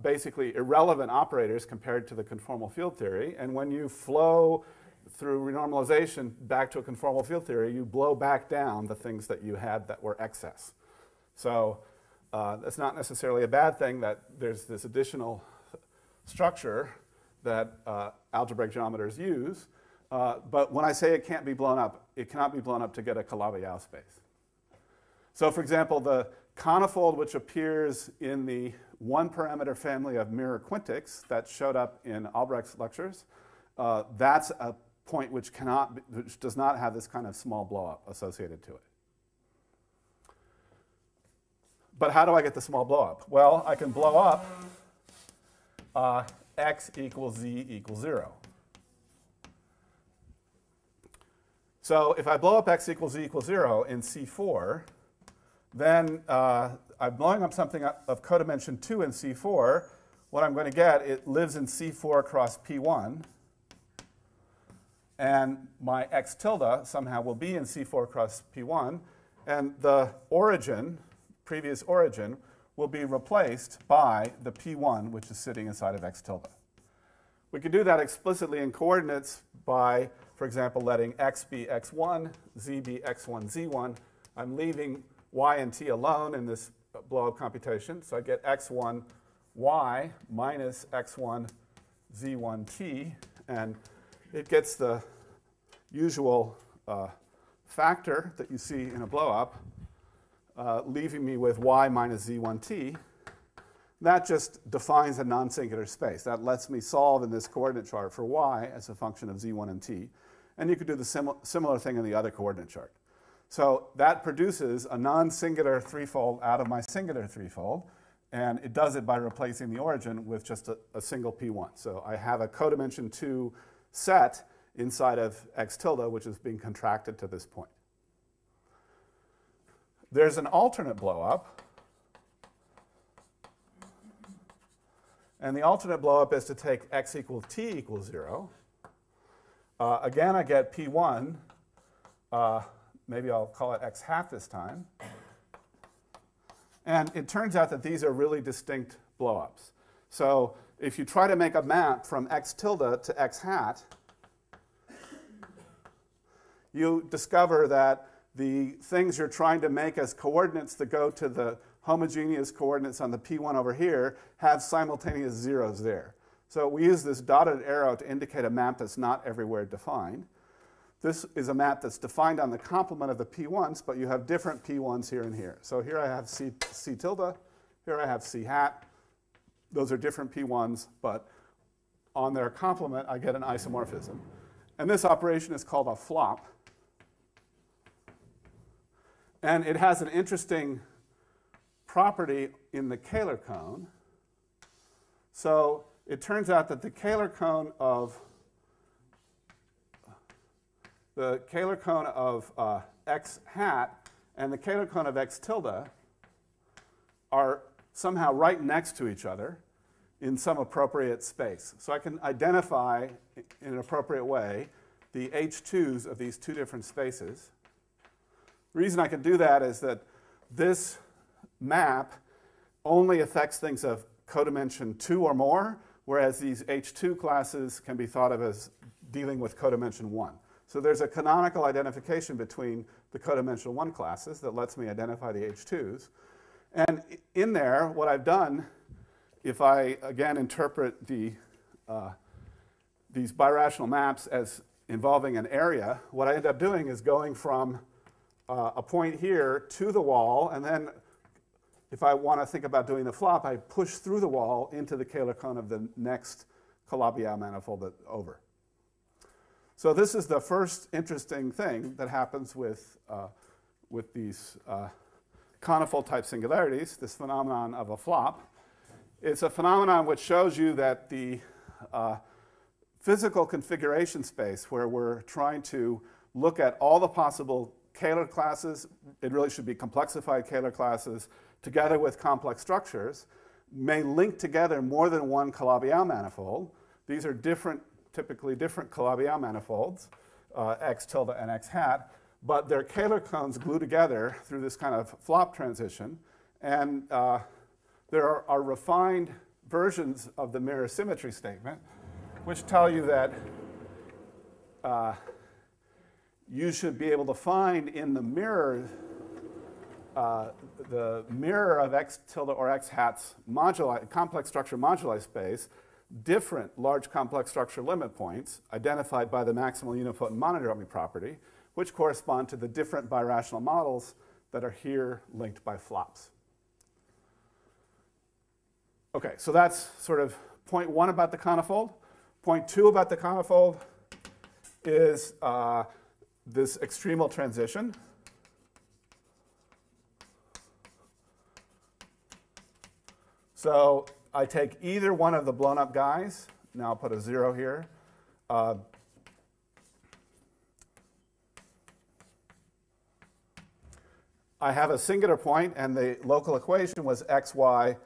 basically irrelevant operators compared to the conformal field theory. And when you flow through renormalization back to a conformal field theory, you blow back down the things that you had that were excess. So that's not necessarily a bad thing that there's this additional structure that algebraic geometers use. But when I say it can't be blown up, it cannot be blown up to get a Calabi-Yau space. So for example, the conifold which appears in the one-parameter family of mirror quintics that showed up in Albrecht's lectures, that's a point which does not have this kind of small blow-up associated to it. But how do I get the small blow-up? Well, I can blow up x equals z equals 0. So if I blow up x equals z equals 0 in C4, then I'm blowing up something of codimension 2 in C4. What I'm going to get, it lives in C4 across P1. And my x tilde somehow will be in C4 across P1. And the origin, previous origin, will be replaced by the P1, which is sitting inside of x tilde. We could do that explicitly in coordinates by, for example, letting x be x1, z be x1, z1. I'm leaving y and t alone in this blow-up computation. So I get x1 y minus x1 z1 t. And it gets the usual factor that you see in a blow-up, leaving me with y minus z1 t. That just defines a non-singular space. That lets me solve in this coordinate chart for y as a function of z1 and t. And you could do the similar thing in the other coordinate chart. So that produces a non-singular threefold out of my singular threefold. And it does it by replacing the origin with just a single P1. So I have a codimension 2 set inside of x tilde, which is being contracted to this point. There's an alternate blow-up. And the alternate blow-up is to take x equals t equals 0. Again, I get P1. Maybe I'll call it x hat this time. And it turns out that these are really distinct blow-ups. So if you try to make a map from x tilde to x hat, you discover that the things you're trying to make as coordinates that go to the homogeneous coordinates on the P1 over here have simultaneous zeros there. So we use this dotted arrow to indicate a map that's not everywhere defined. This is a map that's defined on the complement of the P1s, but you have different P1s here and here. So here I have C tilde, here I have C hat. Those are different P1s, but on their complement, I get an isomorphism. And this operation is called a flop. And it has an interesting property in the Kähler cone. So it turns out that the Kähler cone of x hat and the Kähler cone of x tilde are somehow right next to each other in some appropriate space. So I can identify in an appropriate way the H2s of these two different spaces. The reason I can do that is that this map only affects things of codimension 2 or more, whereas these H2 classes can be thought of as dealing with codimension 1. So there's a canonical identification between the codimension 1 classes that lets me identify the H2s. And in there, what I've done, if I, again, interpret these birational maps as involving an area, what I end up doing is going from a point here to the wall, and then if I want to think about doing the flop, I push through the wall into the Kähler cone of the next Calabi-Yau manifold over. So this is the first interesting thing that happens with these conifold type singularities, this phenomenon of a flop. It's a phenomenon which shows you that the physical configuration space where we're trying to look at all the possible Kähler classes, it really should be complexified Kähler classes, together with complex structures, may link together more than one Calabi-Yau manifold. These are typically different Calabi-Yau manifolds, x tilde and x hat, but their Kähler cones glue together through this kind of flop transition. And there are refined versions of the mirror symmetry statement which tell you that you should be able to find in the mirror of x tilde or x hat's moduli, complex structure moduli space, different large complex structure limit points identified by the maximal unipotent monodromy property, which correspond to the different birational models that are here linked by flops. Okay, so that's sort of point 1 about the conifold. Point 2 about the conifold is this extremal transition. So I take either one of the blown up guys. Now I'll put a 0 here. I have a singular point, and the local equation was xy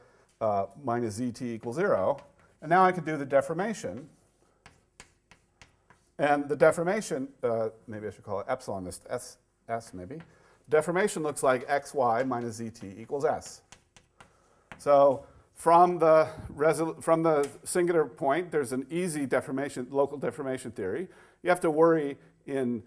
minus zt equals 0. And now I can do the deformation. And the deformation, maybe I should call it epsilon, this s maybe. Deformation looks like xy minus zt equals s. So from the singular point, there's an easy local deformation theory. You have to worry in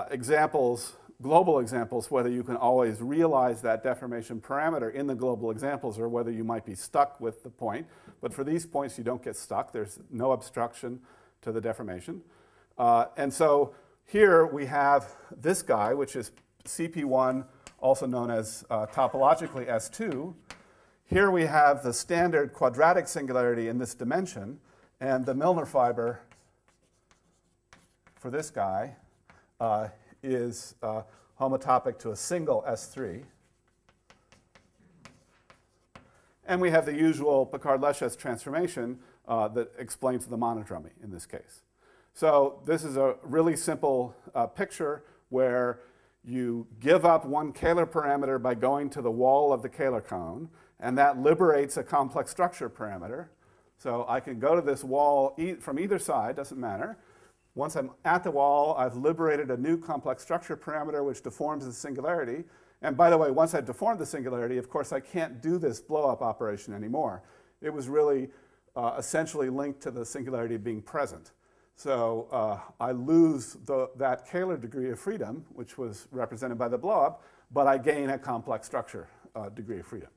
examples, global examples, whether you can always realize that deformation parameter in the global examples or whether you might be stuck with the point. But for these points, you don't get stuck. There's no obstruction to the deformation. And so here we have this guy, which is CP1, also known as topologically S2. Here we have the standard quadratic singularity in this dimension, and the Milnor fiber for this guy is homotopic to a single S3. And we have the usual Picard-Lesches transformation that explains the monodromy in this case. So this is a really simple picture where you give up one Kähler parameter by going to the wall of the Kähler cone, and that liberates a complex structure parameter. So I can go to this wall from either side, doesn't matter. Once I'm at the wall, I've liberated a new complex structure parameter which deforms the singularity. And by the way, once I've deformed the singularity, of course, I can't do this blow-up operation anymore. It was really essentially linked to the singularity being present. So I lose that Kähler degree of freedom, which was represented by the blow-up, but I gain a complex structure degree of freedom.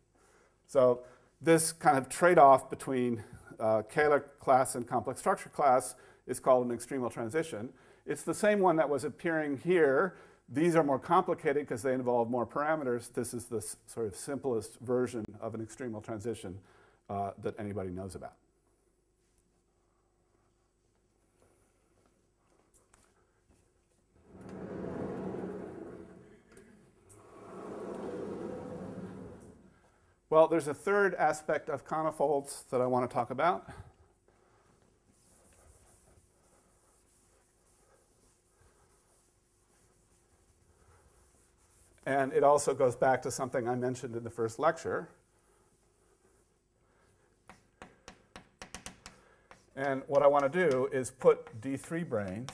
So this kind of trade-off between Kähler class and complex structure class is called an extremal transition. It's the same one that was appearing here. These are more complicated because they involve more parameters. This is the sort of simplest version of an extremal transition that anybody knows about. Well, there's a third aspect of conifolds that I want to talk about. And it also goes back to something I mentioned in the first lecture. And what I want to do is put D3 branes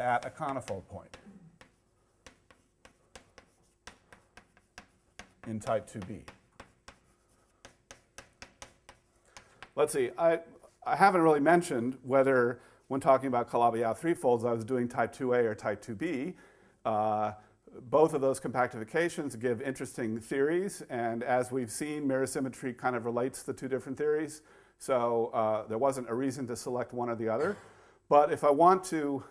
at a conifold point in type 2b. Let's see, I haven't really mentioned whether, when talking about Calabi-Yau threefolds, I was doing type 2a or type 2b. Both of those compactifications give interesting theories, and as we've seen, mirror symmetry kind of relates the two different theories, so there wasn't a reason to select one or the other. But if I want to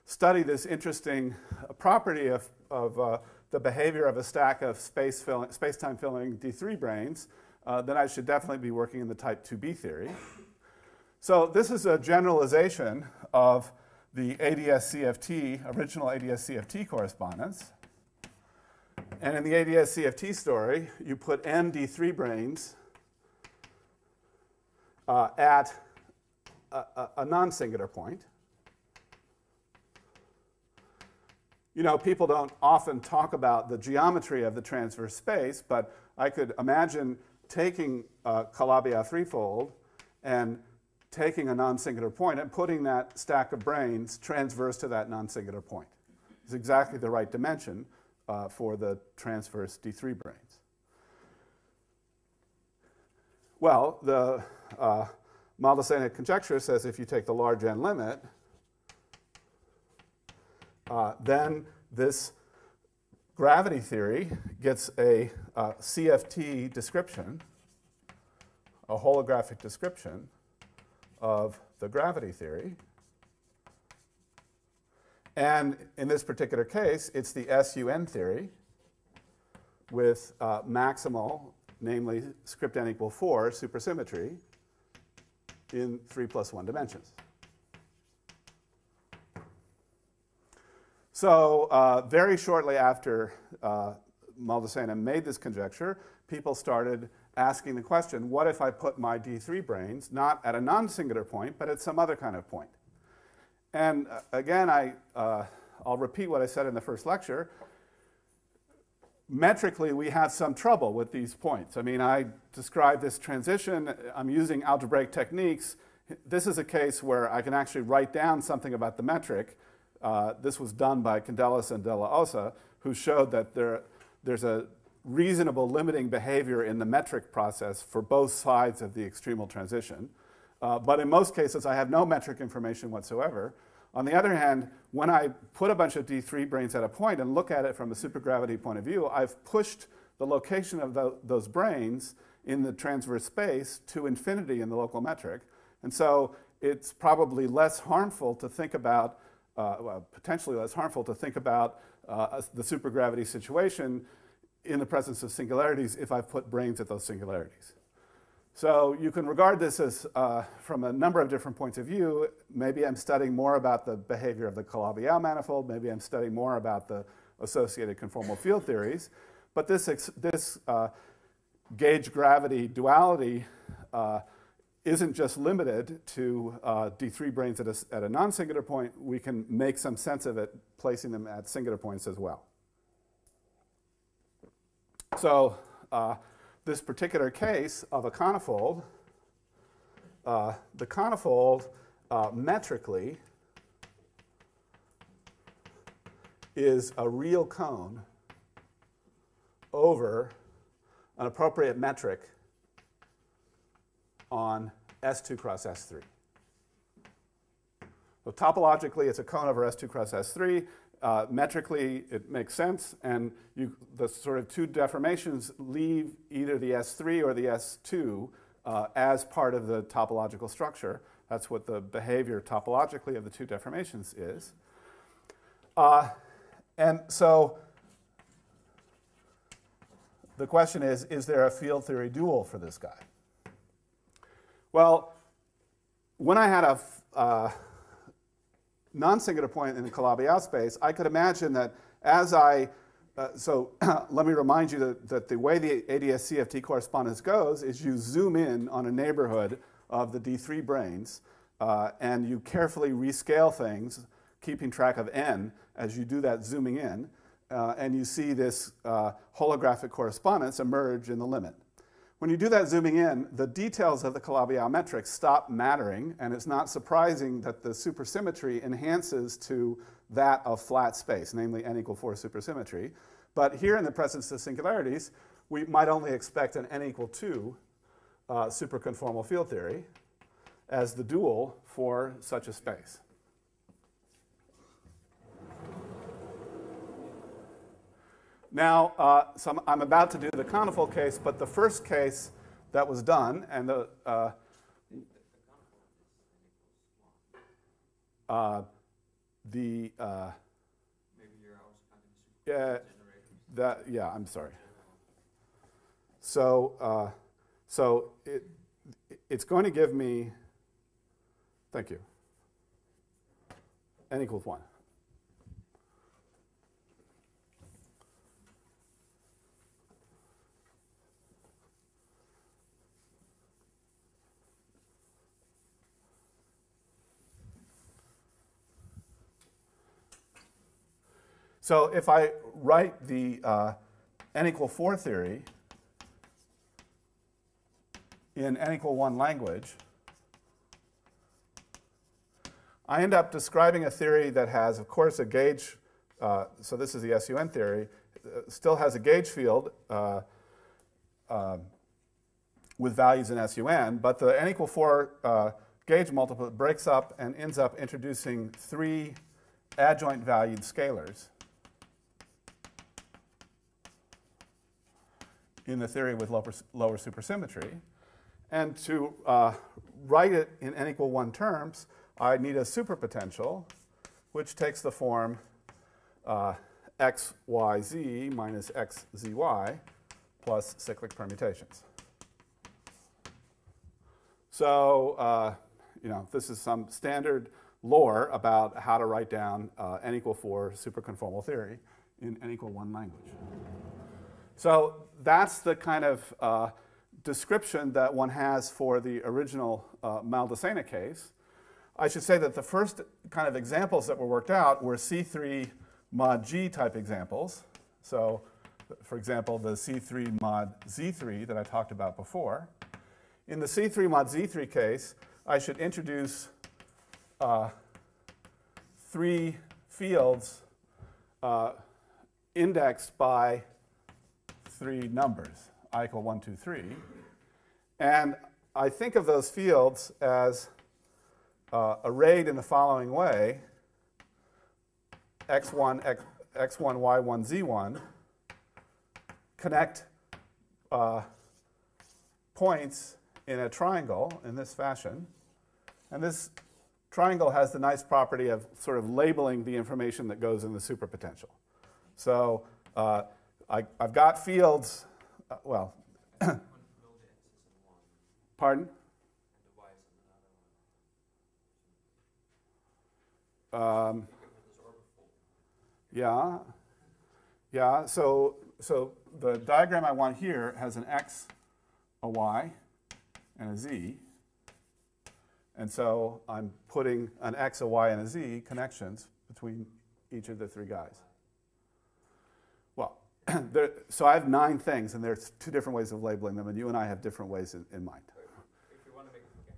study this interesting property of the behavior of a stack of space-time filling D3 branes, then I should definitely be working in the type 2b theory. So this is a generalization of the ADS-CFT, original ADS-CFT correspondence. And in the ADS-CFT story, you put n D3 branes at a non-singular point. You know, people don't often talk about the geometry of the transverse space, but I could imagine taking a Calabi-Yau threefold and taking a non-singular point and putting that stack of branes transverse to that non-singular point. It's exactly the right dimension for the transverse D3 branes. Well, the Maldacena conjecture says if you take the large n limit, then this gravity theory gets a CFT description, a holographic description of the gravity theory. And in this particular case, it's the SUN theory with maximal, namely script n equal 4 supersymmetry in 3+1 dimensions. So very shortly after Maldacena made this conjecture, people started asking the question, what if I put my D3 branes not at a non-singular point, but at some other kind of point? And again, I'll repeat what I said in the first lecture. Metrically, we have some trouble with these points. I mean, I described this transition. I'm using algebraic techniques. This is a case where I can actually write down something about the metric. This was done by Candelas and De La Osa, who showed that there's a reasonable limiting behavior in the metric process for both sides of the extremal transition. But in most cases, I have no metric information whatsoever. On the other hand, when I put a bunch of D3 branes at a point and look at it from a supergravity point of view, I've pushed the location of those branes in the transverse space to infinity in the local metric. And so it's probably less harmful to think about, well, potentially less harmful to think about the supergravity situation in the presence of singularities if I've put branes at those singularities. So you can regard this as, from a number of different points of view. Maybe I'm studying more about the behavior of the Calabi-Yau manifold. Maybe I'm studying more about the associated conformal field theories. But this gauge gravity duality isn't just limited to D3 branes at a non-singular point. We can make some sense of it placing them at singular points as well. So this particular case of a conifold, the conifold metrically is a real cone over an appropriate metric on S2 cross S3. So topologically, it's a cone over S2 cross S3. Metrically, it makes sense, and the sort of two deformations leave either the S3 or the S2 as part of the topological structure. That's what the behavior topologically of the two deformations is. And so the question is there a field theory dual for this guy? Well, when I had a non-singular point in the Calabi-Yau space, I could imagine that as so let me remind you that the way the ADS-CFT correspondence goes is you zoom in on a neighborhood of the D3 branes, and you carefully rescale things, keeping track of n as you do that zooming in, and you see this holographic correspondence emerge in the limit. When you do that zooming in, the details of the Calabi-Yau metric stop mattering, and it's not surprising that the supersymmetry enhances to that of flat space, namely n equal 4 supersymmetry. But here in the presence of singularities, we might only expect an n equal 2 superconformal field theory as the dual for such a space. Now, so I'm about to do the conifold case, but the first case that was done, and the Maybe you're also having generators. Yeah, I'm sorry. So, it's going to give me, thank you, n equals 1. So if I write the n equal 4 theory in n equal 1 language, I end up describing a theory that has, of course, a gauge. So this is the SUN theory. Still has a gauge field with values in SUN, but the n equal 4 gauge multiple breaks up and ends up introducing 3 adjoint valued scalars in the theory with lower supersymmetry. And to write it in n equal 1 terms, I need a superpotential, which takes the form xyz minus xzy plus cyclic permutations. So, this is some standard lore about how to write down n equal 4 superconformal theory in n equal 1 language. So that's the kind of description that one has for the original Maldacena case. I should say that the first kind of examples that were worked out were C3 mod G type examples. So, for example, the C3 mod Z3 that I talked about before. In the C3 mod Z3 case, I should introduce 3 fields indexed by three numbers, I equal 1, 2, 3. And I think of those fields as arrayed in the following way: x1, x1, y1, z1 connect points in a triangle in this fashion. And this triangle has the nice property of sort of labeling the information that goes in the superpotential. So I've got fields, well, pardon? Yeah. So the diagram I want here has an x, a y, and a z. And so I'm putting an x, a y, and a z connections between each of the three guys. Well, so I have 9 things, and there's 2 different ways of labeling them, and you and I have different ways in mind. If you want to make the same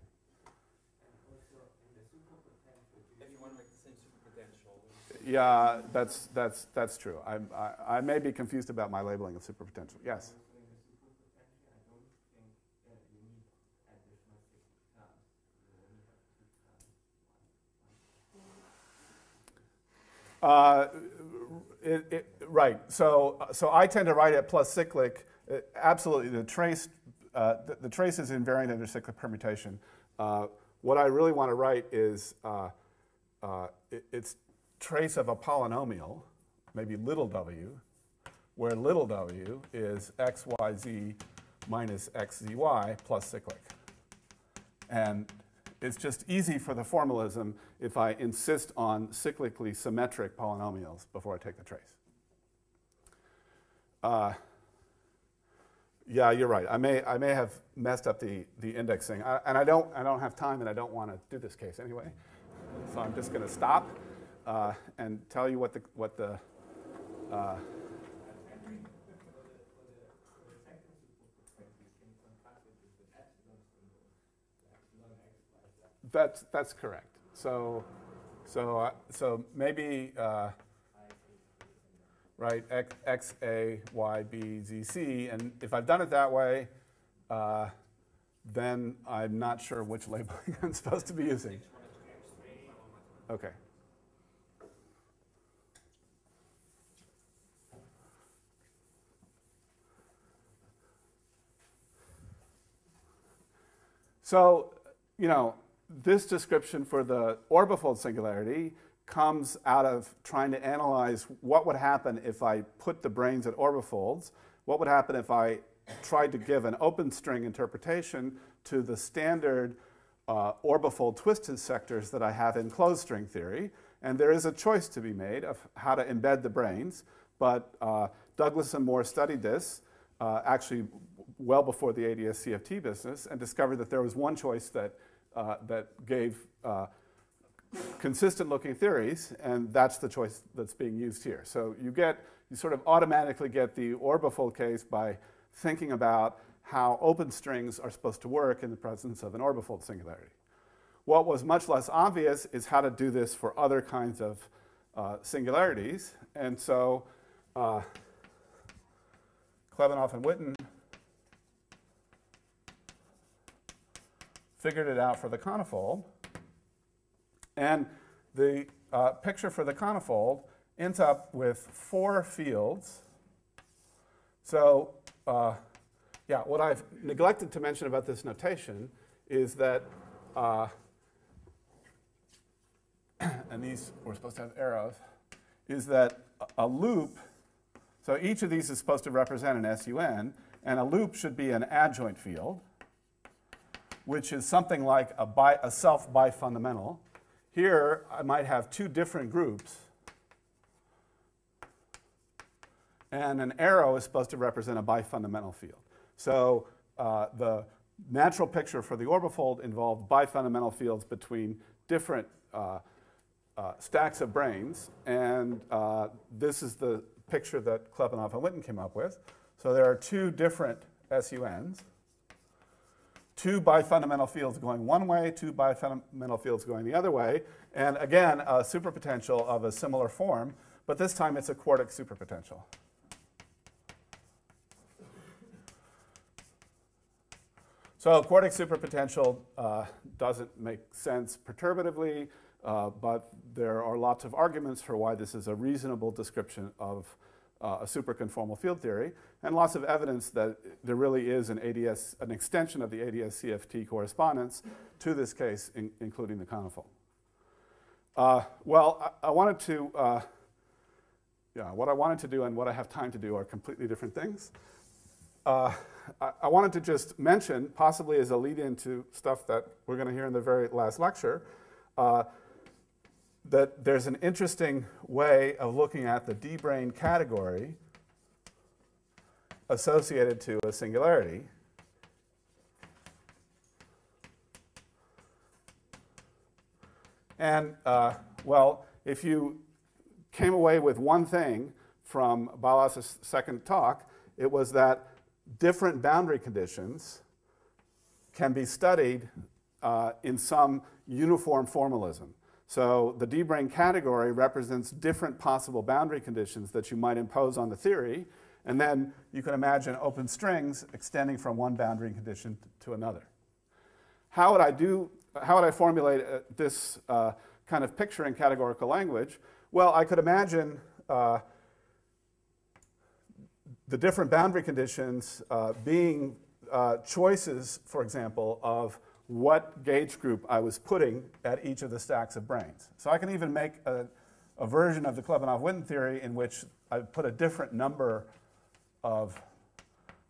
superpotential. Yeah, that's true. I may be confused about my labeling of superpotential. Yes? Right. So I tend to write it plus cyclic. Absolutely, the trace is invariant under cyclic permutation. What I really want to write is it's trace of a polynomial, maybe little w, where little w is x, y, z minus x, z, y plus cyclic. And it's just easy for the formalism if I insist on cyclically symmetric polynomials before I take the trace. Yeah, you're right. I may have messed up the indexing, and I don't have time, and I don't want to do this case anyway. So I'm just going to stop and tell you what the That's correct. So maybe right x a y b z c, and if I've done it that way, then I'm not sure which labeling I'm supposed to be using. Okay. So, this description for the orbifold singularity comes out of trying to analyze what would happen if I put the branes at orbifolds, what would happen if I tried to give an open string interpretation to the standard orbifold twisted sectors that I have in closed string theory. And there is a choice to be made of how to embed the branes, but Douglas and Moore studied this actually well before the ADS-CFT business and discovered that there was one choice that gave consistent looking theories, and that's the choice that's being used here. So you sort of automatically get the orbifold case by thinking about how open strings are supposed to work in the presence of an orbifold singularity. What was much less obvious is how to do this for other kinds of singularities, and so Klebanoff and Witten figured it out for the conifold. And the picture for the conifold ends up with 4 fields. So yeah, what I've neglected to mention about this notation is that, and these we're supposed to have arrows, is that a loop, so each of these is supposed to represent an SUN, and a loop should be an adjoint field, which is something like a self-bifundamental. Here, I might have 2 different groups, and an arrow is supposed to represent a bifundamental field. So the natural picture for the orbifold involved bifundamental fields between different stacks of branes, and this is the picture that Klebanoff and Witten came up with. So there are 2 different SUNs. 2 bifundamental fields going one way, 2 bifundamental fields going the other way, and again, a superpotential of a similar form, but this time it's a quartic superpotential. So quartic superpotential doesn't make sense perturbatively, but there are lots of arguments for why this is a reasonable description of a superconformal field theory, and lots of evidence that there really is an extension of the ADS-CFT correspondence to this case, including the conifold. Well, I wanted to, what I wanted to do and what I have time to do are completely different things. I wanted to just mention, possibly as a lead-in to stuff that we're going to hear in the very last lecture, that there's an interesting way of looking at the D-brane category associated to a singularity. And, well, if you came away with one thing from Balazs' second talk, it was that different boundary conditions can be studied in some uniform formalism. So the D-brane category represents different possible boundary conditions that you might impose on the theory, and then you can imagine open strings extending from one boundary condition to another. How would I formulate this kind of picture in categorical language? Well, I could imagine the different boundary conditions being choices, for example, of what gauge group I was putting at each of the stacks of branes. So I can even make a version of the Klebanov-Witten theory in which I put a different number of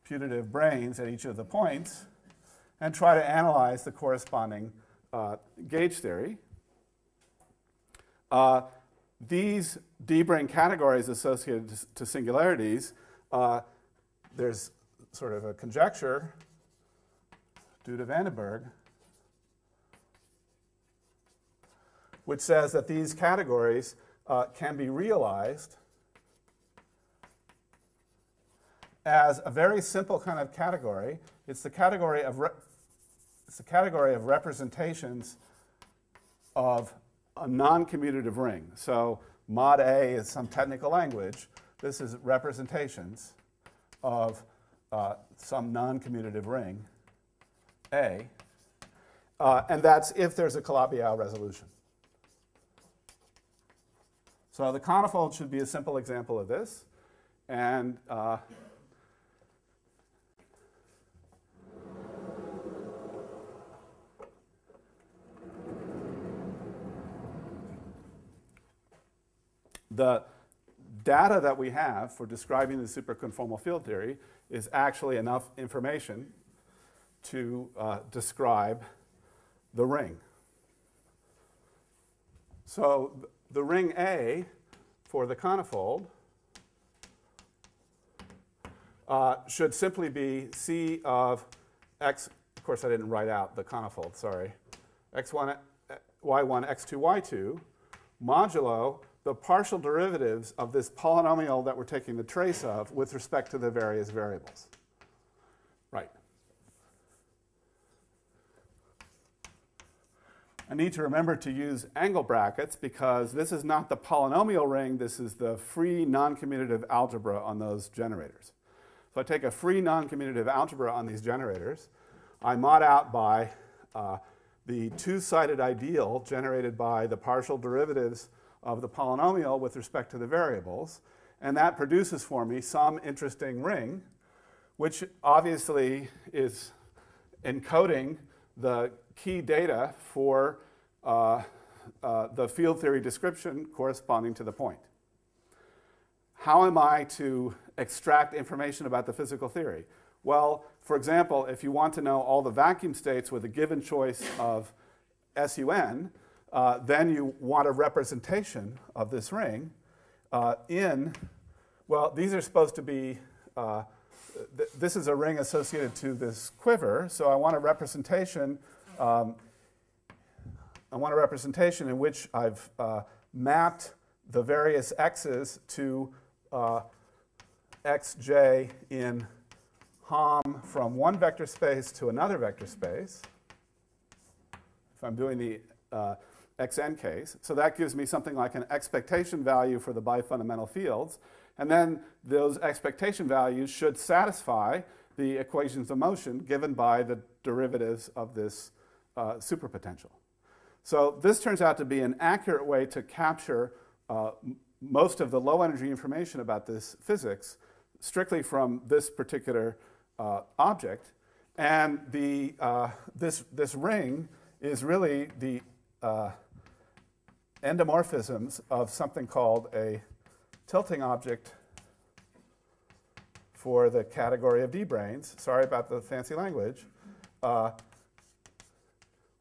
putative branes at each of the points and try to analyze the corresponding gauge theory. These D-brane categories associated to singularities, there's sort of a conjecture due to Vandenberg, which says that these categories can be realized as a very simple kind of category. It's the category of representations of a non-commutative ring. So mod A is some technical language. This is representations of some non-commutative ring A, and that's if there's a Calabi-Yau resolution. So the conifold should be a simple example of this, and the data that we have for describing the superconformal field theory is actually enough information to describe the ring. So the ring A for the conifold should simply be C of x. Of course, I didn't write out the conifold, sorry. X1, y1, x2, y2, modulo the partial derivatives of this polynomial that we're taking the trace of with respect to the various variables. Right. I need to remember to use angle brackets because this is not the polynomial ring, this is the free non-commutative algebra on those generators. So I take a free non-commutative algebra on these generators. I mod out by the two-sided ideal generated by the partial derivatives of the polynomial with respect to the variables, and that produces for me some interesting ring, which obviously is encoding the key data for the field theory description corresponding to the point. How am I to extract information about the physical theory? Well, for example, if you want to know all the vacuum states with a given choice of SUN, then you want a representation of this ring well, these are supposed to be, this is a ring associated to this quiver, so I want a representation, in which I've mapped the various x's to xj in Hom from one vector space to another vector space, if I'm doing the xn case. So that gives me something like an expectation value for the bifundamental fields. And then those expectation values should satisfy the equations of motion given by the derivatives of this superpotential. So this turns out to be an accurate way to capture most of the low energy information about this physics strictly from this particular object. And this ring is really the endomorphisms of something called a tilting object for the category of D-branes. Sorry about the fancy language.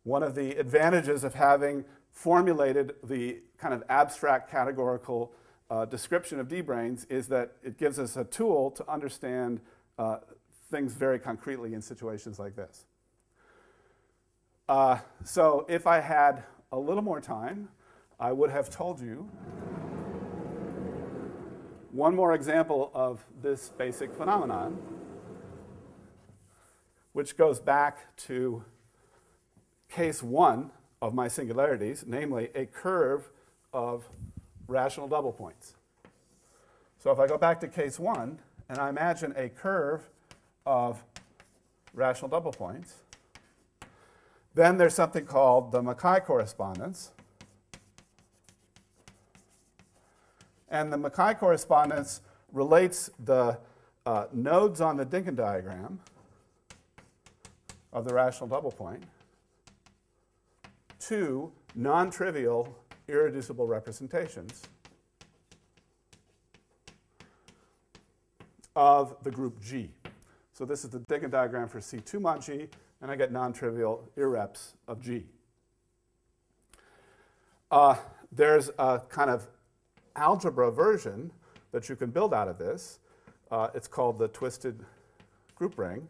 One of the advantages of having formulated the kind of abstract categorical description of D-branes is that it gives us a tool to understand things very concretely in situations like this. So if I had a little more time, I would have told you one more example of this basic phenomenon, which goes back to case 1 of my singularities, namely a curve of rational double points. So if I go back to case 1 and I imagine a curve of rational double points, then there's something called the Mackay correspondence. And the Mackay correspondence relates the nodes on the Dinkin diagram of the rational double point to non-trivial irreducible representations of the group G. So this is the Dinkin diagram for C2 mod G, and I get non-trivial irreps of G. There's a kind of algebra version that you can build out of this. It's called the twisted group ring.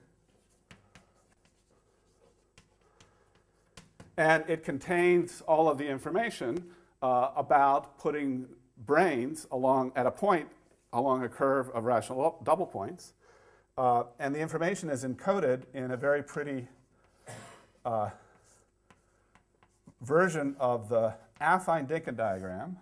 And it contains all of the information about putting branes along at a point along a curve of rational double points. And the information is encoded in a very pretty version of the affine Dinkin diagram,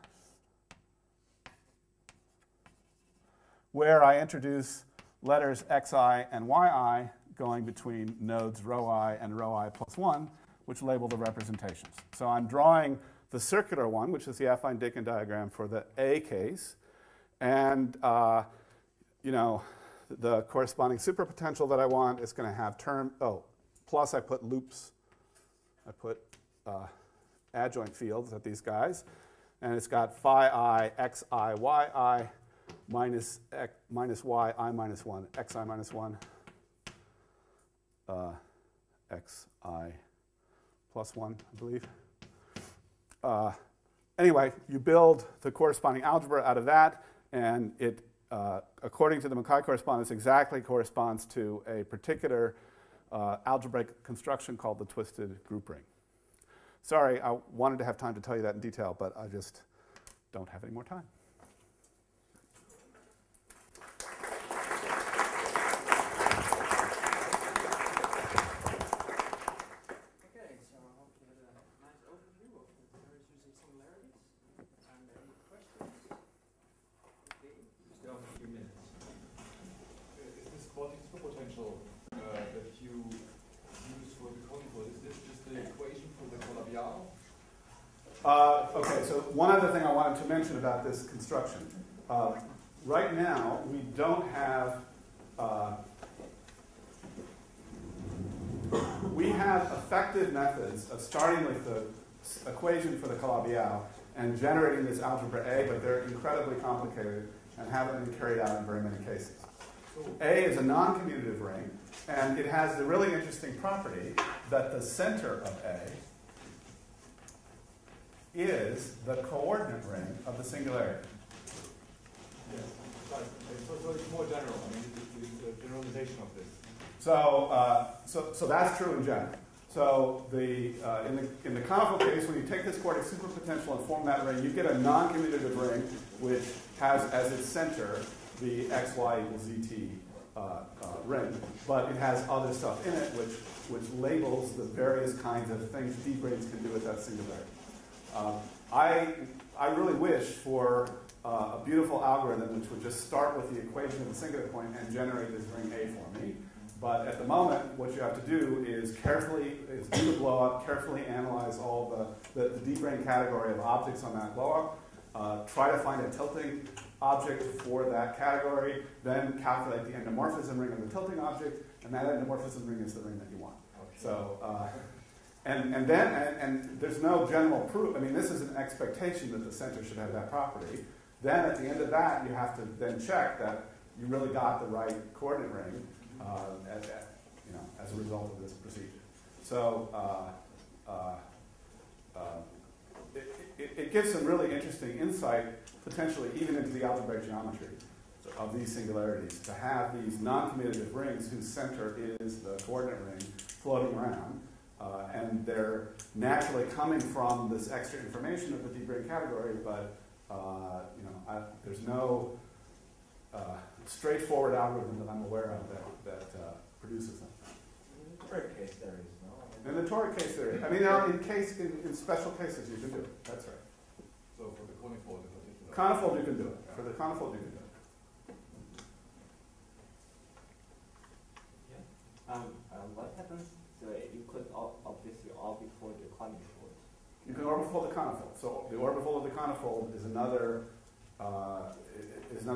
where I introduce letters xi and yi going between nodes rho I and rho I plus 1, which label the representations. So I'm drawing the circular one, which is the affine Dinkin diagram for the A case. And you know, the corresponding superpotential that I want is going to have plus I put loops. I put adjoint fields at these guys. And it's got phi I, xi, yi, minus y, I minus 1, xi minus 1, xi plus 1, I believe. Anyway, you build the corresponding algebra out of that, and it, according to the Mackay correspondence, exactly corresponds to a particular algebraic construction called the twisted group ring. Sorry, I wanted to have time to tell you that in detail, but I just don't have any more time. Okay, so one other thing I wanted to mention about this construction. Right now, we don't have, we have effective methods of starting with the equation for the Calabi-Yau and generating this algebra A, but they're incredibly complicated and haven't been carried out in very many cases. A is a non-commutative ring, and it has the really interesting property that the center of A is the coordinate ring of the singularity. Yes. So it's more general. I mean, the generalization of this. So that's true in general. So in the conical case, when you take this quartic superpotential and form that ring, you get a non-commutative ring which has as its center the xy equals zt ring, but it has other stuff in it which labels the various kinds of things D-branes can do with that singularity. I really wish for a beautiful algorithm which would just start with the equation of the singular point and generate this ring A for me. But at the moment, what you have to do is do the blow-up, carefully analyze all the D-brane category of objects on that blow-up, try to find a tilting object for that category, then calculate the endomorphism ring of the tilting object, and that endomorphism ring is the ring that you want. Okay. So, and there's no general proof. I mean, this is an expectation that the center should have that property. Then at the end of that, you have to then check that you really got the right coordinate ring as a result of this procedure. So it gives some really interesting insight, potentially even into the algebraic geometry of these singularities, to have these non-commutative rings whose center is the coordinate ring floating around, and they're naturally coming from this extra information of the D-brane category, but there's no straightforward algorithm that I'm aware of that produces them. Toric case theories, no? In the toric case theory, I mean, in special cases you can do it. That's right. So for the conifold in particular. Conifold you can do it. For the conifold you can do it. What happens? So you could obviously orbifold the conifold. You can orbifold the conifold. So the orbifold of the conifold is another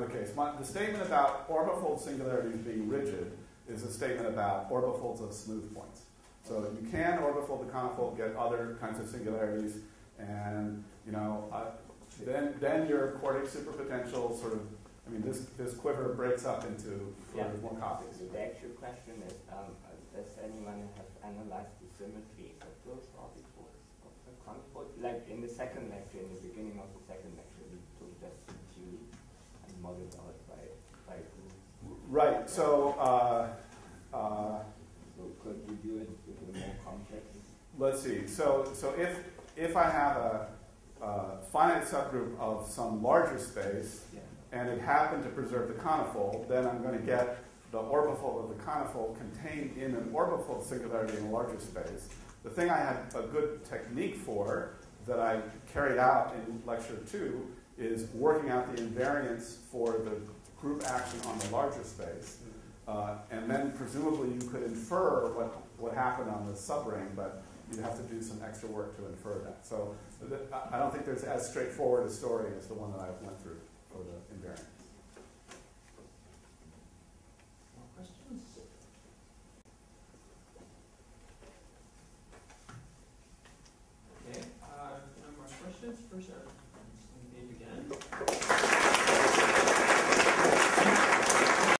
case. The statement about orbifold singularities being rigid is a statement about orbifolds of smooth points. So you can orbifold the conifold, get other kinds of singularities, and then your quartic superpotential sort of, I mean, this quiver breaks up into more copies. So the actual question is, does anyone have analyzed the symmetries of those orbifolds of the conifold? Like in the second lecture, in the beginning of the second lecture, we took just theory and modeled out by groups. Right. So could you do it with a more complex? Let's see. So if I have a finite subgroup of some larger space, and it happened to preserve the conifold, then I'm going to get the orbifold of the conifold contained in an orbifold singularity in a larger space. The thing I had a good technique for that I carried out in lecture 2 is working out the invariance for the group action on the larger space. And then presumably you could infer what happened on the subring, but you'd have to do some extra work to infer that. So I don't think there's as straightforward a story as the one that I went through for the invariance.